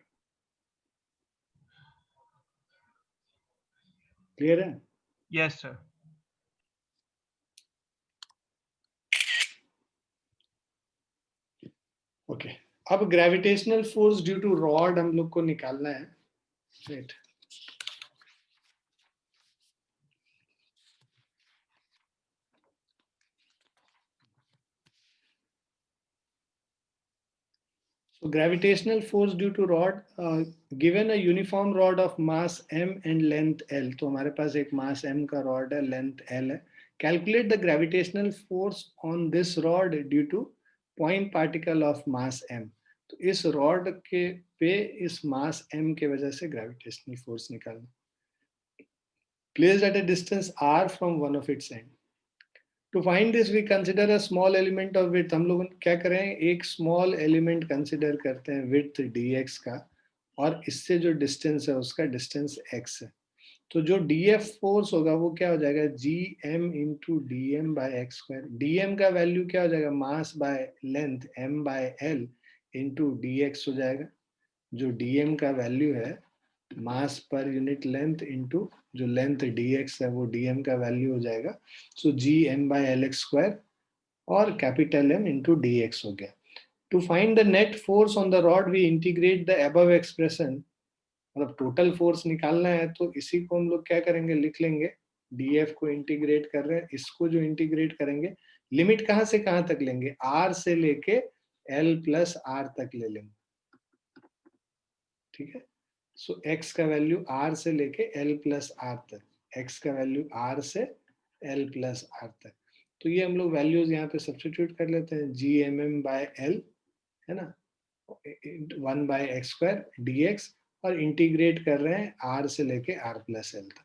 क्लियर है? Yes sir. ओके. अब gravitational force due to rod हम लोग को निकालना है. Right. So gravitational force due to rod, given a uniform rod of mass m and length l. तो हमारे पास एक mass m का rod है, length l है. Calculate the gravitational force on this rod due to point particle of mass m. तो इस rod के पे इस mass m के वजह से gravitational force निकालना. Placed at a distance r from one of its end. To find this we consider a small element of width. हम लोग क्या करें? एक small element consider करते हैं width dx का, और इससे जो distance है उसका distance x है. तो जो df force होगा वो क्या हो जाएगा? gm into dm by x square. dm का वैल्यू क्या हो जाएगा? mass by length m by l into dx हो जाएगा. जो dm का वैल्यू है मास पर यूनिट लेंथ इंटू जो लेंथ dx है वो dm का वैल्यू हो जाएगा. So gm by lx square और कैपिटल M इंटू dx हो गया. To find the net force on the rod we integrate the above expression मतलब टोटल फोर्स निकालना है तो इसी को हम लोग क्या करेंगे, लिख लेंगे, df को इंटीग्रेट कर रहे हैं, इसको जो इंटीग्रेट करेंगे लिमिट कहां से कहां तक लेंगे, r से लेके l प्लस r तक ले लेंगे, ठीक है। सो x का वैल्यू r से लेके l प्लस r तक, x का वैल्यू r से l प्लस r तक। तो ये हम लोग वैल्यूज यहाँ पे सब्स्टिट्यूट कर लेते हैं, gmm बाय l है ना, 1 बाय एक्स स्क्वायर dx, और इंटीग्रेट कर रहे हैं r से लेके r प्लस l तक,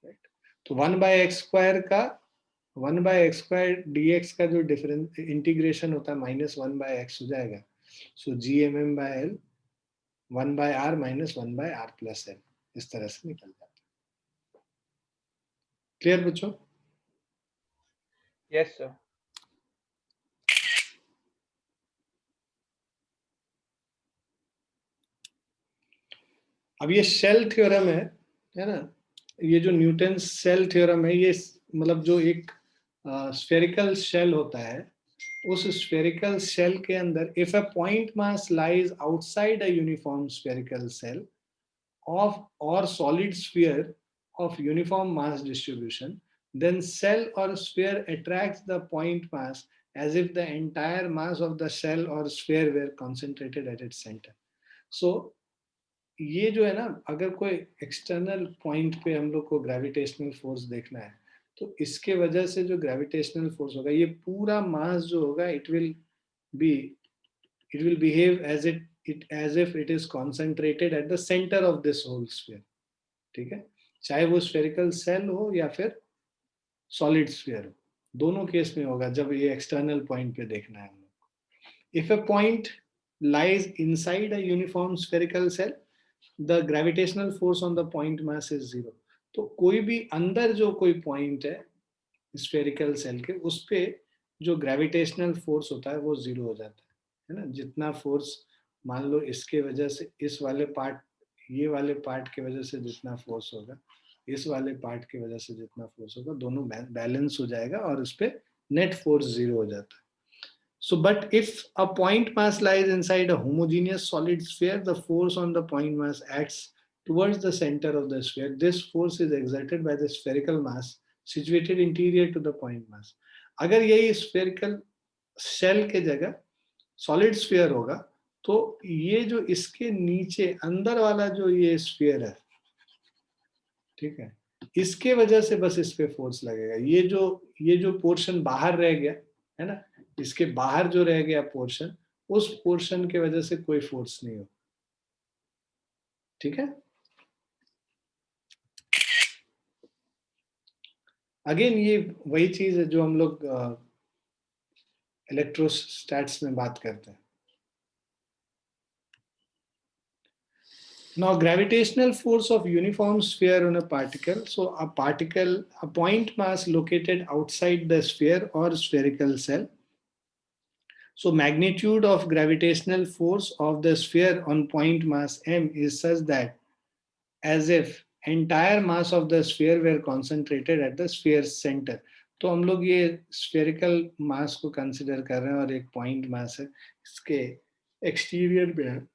राइट। तो 1 बाय एक्स स्क्वायर का 1 बाय एक्स स्क्वायर dx का जो डिफरेंस इंटीग्रेशन होता है -1 बाय x हो जाएगा। So gmm by l 1 by r minus 1 by r plus l, इस तरह से निकल जाता है। क्लियर बच्चों? Yes sir. अब ये शेल थ्योरम है ना, ये जो न्यूटन शेल थ्योरम है, ये मतलब जो एक स्फेरिकल शेल होता है, उस स्फेरिकल शेल के अंदर if a point mass lies outside a uniform spherical shell of और solid sphere of uniform mass distribution, then cell or sphere attracts the point mass as if the entire mass of the shell or sphere were concentrated at its center. So ये जो है ना, अगर कोई external point पे हम लोग को ग्रेविटेशनल फोर्स देखना है, तो इसके वजह से जो ग्रेविटेशनल फोर्स होगा, ये पूरा मास जो होगा, it will behave as if it is concentrated at the centre of this whole sphere, ठीक है। चाहे वो स्फेरिकल सेल हो या फिर सॉलिड स्फीयर हो, दोनों केस में होगा जब ये एक्सटर्नल पॉइंट पे देखना है हम लोग। If a point lies inside a uniform spherical shell, the gravitational force on the point mass is 0. तो कोई भी अंदर जो कोई पॉइंट है स्फेरिकल सेल के, उस पे जो ग्रेविटेशनल फोर्स होता है वो 0 हो जाता है ना। जितना फोर्स, मान लो इसके वजह से इस वाले पार्ट, ये वाले पार्ट की वजह से जितना फोर्स होगा, इस वाले पार्ट की वजह से जितना फोर्स होगा, दोनों बैलेंस हो जाएगा और उस पे नेट फोर्स 0 हो जाता है। So, but if a point mass lies inside a homogeneous solid sphere, the force on the point mass acts towards the center of the sphere. This force is exerted by the spherical mass situated interior to the point mass. अगर यही spherical shell के जगह solid sphere होगा, तो ये जो इसके नीचे अंदर वाला जो ये sphere है, ठीक है, इसके वजह से बस इस पे फोर्स लगेगा। ये जो पोर्शन बाहर रह गया है ना, इसके बाहर जो रह गया पोर्शन, उस पोर्शन के वजह से कोई फोर्स नहीं हो, ठीक है। अगेन ये वही चीज है जो हम लोग इलेक्ट्रोस्टैट्स में बात करते हैं। Now, gravitational force of uniform sphere on a particle. So, a point mass located outside the sphere or spherical cell. So, magnitude of gravitational force of the sphere on point mass m is such that as if entire mass of the sphere were concentrated at the sphere's center. तो हम लोग ये spherical mass को consider कर रहे हैं और एक point mass है, इसके exterior में है।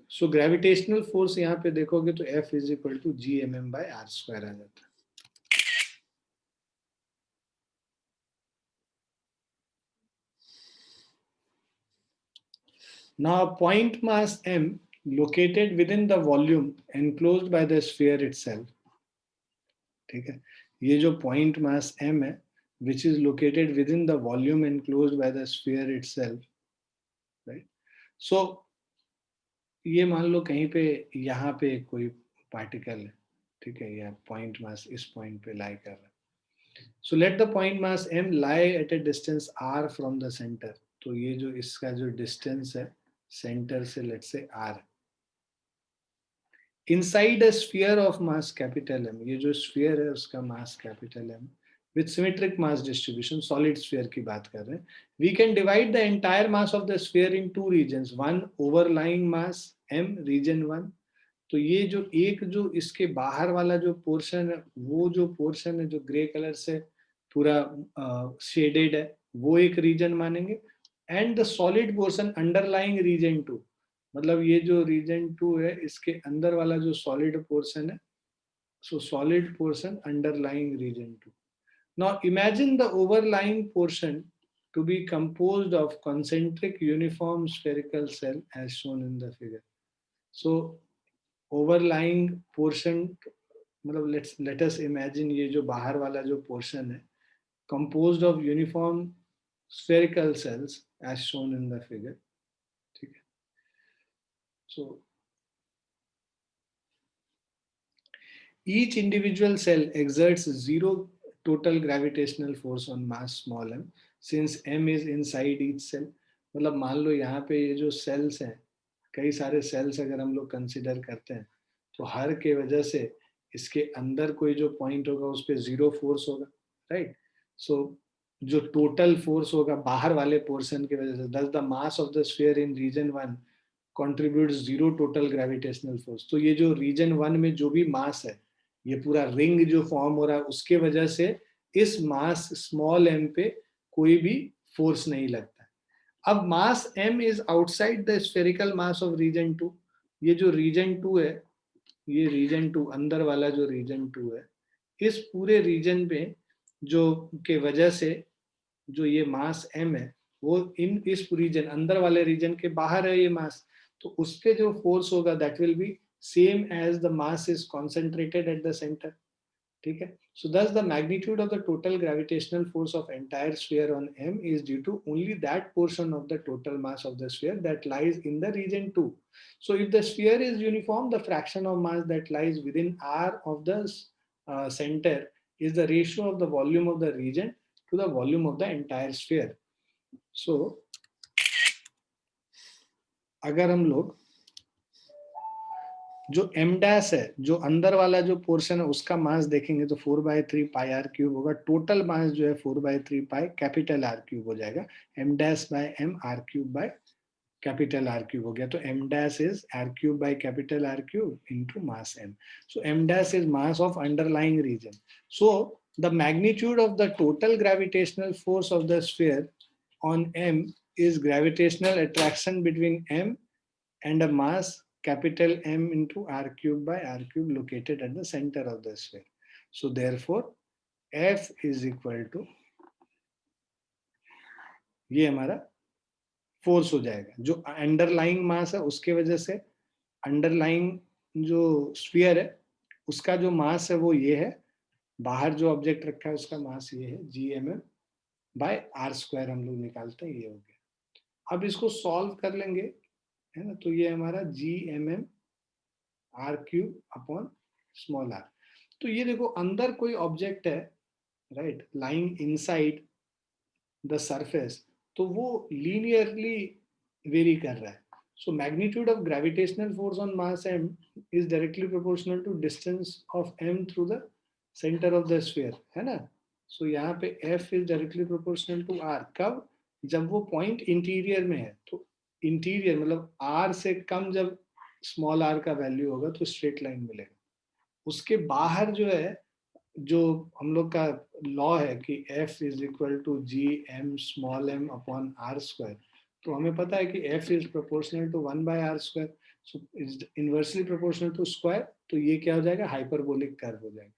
सो ग्रेविटेशनल फोर्स यहाँ पे देखोगे तो F is equal to GMM by R square आ जाता है। Now a point mass m located within the volume enclosed by the sphere itself, ठीक है, ये जो point mass m है which is located within the volume enclosed by the sphere itself, right? So ये मान लो कहीं पे यहाँ पे कोई पार्टिकल है, ठीक है, या पॉइंट मास इस पॉइंट पे लाई कर रहा है। So let the point mass m lie at a distance r from the center. तो ये जो इसका जो डिस्टेंस है सेंटर से, लेट से r, inside a sphere of mass capital m, ये जो स्फीयर है उसका mass capital m with symmetric mass distribution, solid sphere की बात कर रहे हैं, we can divide the entire mass of the sphere in two regions, one overlying mass m region 1. तो ये जो एक जो इसके बाहर वाला जो पोर्शन है, वो जो पोर्शन है जो ग्रे कलर से पूरा शेडेड है, वो एक रीजन मानेंगे, and the solid portion underlying region 2, मतलब ये जो रीजन 2 है इसके अंदर वाला जो सॉलिड पोर्शन है, so solid portion underlying region 2. Now imagine the overlying portion to be composed of concentric uniform spherical cell as shown in the figure. So overlying portion, मतलब let us imagine ये जो बाहर वाला जो portion है composed of uniform spherical cells as shown in the figure. ठीक है. So each individual cell exerts zero total gravitational force on mass small m since m is inside each cell. मतलब मान लो यहाँ पे ये जो सेल्स हैं, कई सारे सेल्स अगर हम लोग कंसिडर करते हैं तो हर के वजह से इसके अंदर कोई जो पॉइंट होगा उस पर जीरो फोर्स होगा, राइट. सो जो टोटल फोर्स होगा बाहर वाले पोर्शन की वजह से, thus the mass of the sphere in region 1 contributes zero total gravitational force. तो ये जो रीजन 1 में जो भी मास है, ये पूरा रिंग जो फॉर्म हो रहा है उसके वजह से इस मास स्मॉल m पे कोई भी फोर्स नहीं लगता है. अब mass m is outside the spherical mass of region 2. ये जो रीजन 2 है, ये रीजन 2 अंदर वाला जो रीजन 2 है, इस पूरे रीजन पे जो के वजह से जो ये मास m है वो इस रीजन अंदर वाले रीजन के बाहर है ये मास, तो उस पे जो फोर्स होगा that will be same as the mass is concentrated at the center. ठीक है. So thus the magnitude of the total gravitational force of entire sphere on M is due to only that portion of the total mass of the sphere that lies in the region 2. So if the sphere is uniform, the fraction of mass that lies within R of the center is the ratio of the volume of the region to the volume of the entire sphere. So अगर हम लोग जो m dash है, जो अंदर वाला जो portion है उसका मास देखेंगे तो 4/3 पाई r क्यूब होगा. टोटल मास जो है 4/3 पाई कैपिटल R क्यूब हो जाएगा. m dash by m r cube by capital R cube हो गया. तो m dash is r cube by capital R cube into mass m. So m dash is mass of underlying region. So the magnitude of the total gravitational force of the sphere on m is gravitational attraction between m and a mass capital M into R cube by R cube located at the center of the sphere. So therefore F is equal to, ये हमारा force हो जाएगा. जो underlying मास है उसके वजह से underlying जो स्फीयर है उसका जो मास है वो ये है, बाहर जो ऑब्जेक्ट रखा है उसका मास ये है GMM बाय R स्क्वायर हम लोग निकालते हैं, ये हो गया. अब इसको सॉल्व कर लेंगे, है ना. तो ये हमारा GMM R cube upon small r. तो ये देखो अंदर कोई ऑब्जेक्ट है, right, lying inside the surface, तो वो लीनियरली वेरी कर रहा है. So magnitude of gravitational force on mass m is directly proportional to distance of m through the centre of the sphere, है ना. सो यहाँ पे F is directly proportional to R. कब? जब वो पॉइंट इंटीरियर में है. तो इंटीरियर मतलब R से कम जब स्मॉल r का वैल्यू होगा तो स्ट्रेट लाइन मिलेगा. उसके बाहर जो है, जो हम लोग का लॉ है कि F is equal to GM small m upon R square, तो हमें पता है कि F is proportional to 1/R square. So is inversely proportional to square. तो ये क्या हो जाएगा? हाइपरबोलिक कर्व हो जाएगा.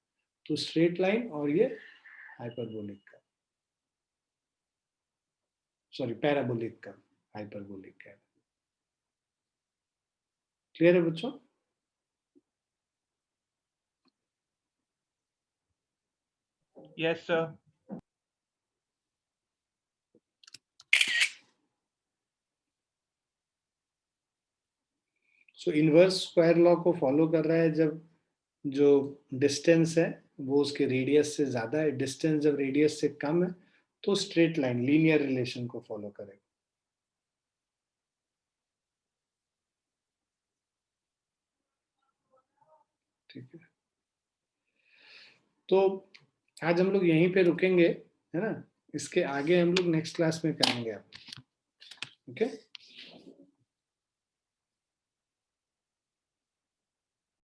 तो स्ट्रेट लाइन और ये hyperbolic curve, sorry parabolic curve, hyperbolic curve. Clear है बच्चों? Yes, sir. सो इनवर्स स्क्वायर लॉ को फॉलो कर रहा है जब जो डिस्टेंस है वो उसके रेडियस से ज्यादा है. डिस्टेंस जब रेडियस से कम है तो स्ट्रेट लाइन लीनियर रिलेशन को फॉलो करेगा. ठीक है. तो आज हम लोग यहीं पे रुकेंगे, है ना. इसके आगे हम लोग नेक्स्ट क्लास में करेंगे. आप ओके.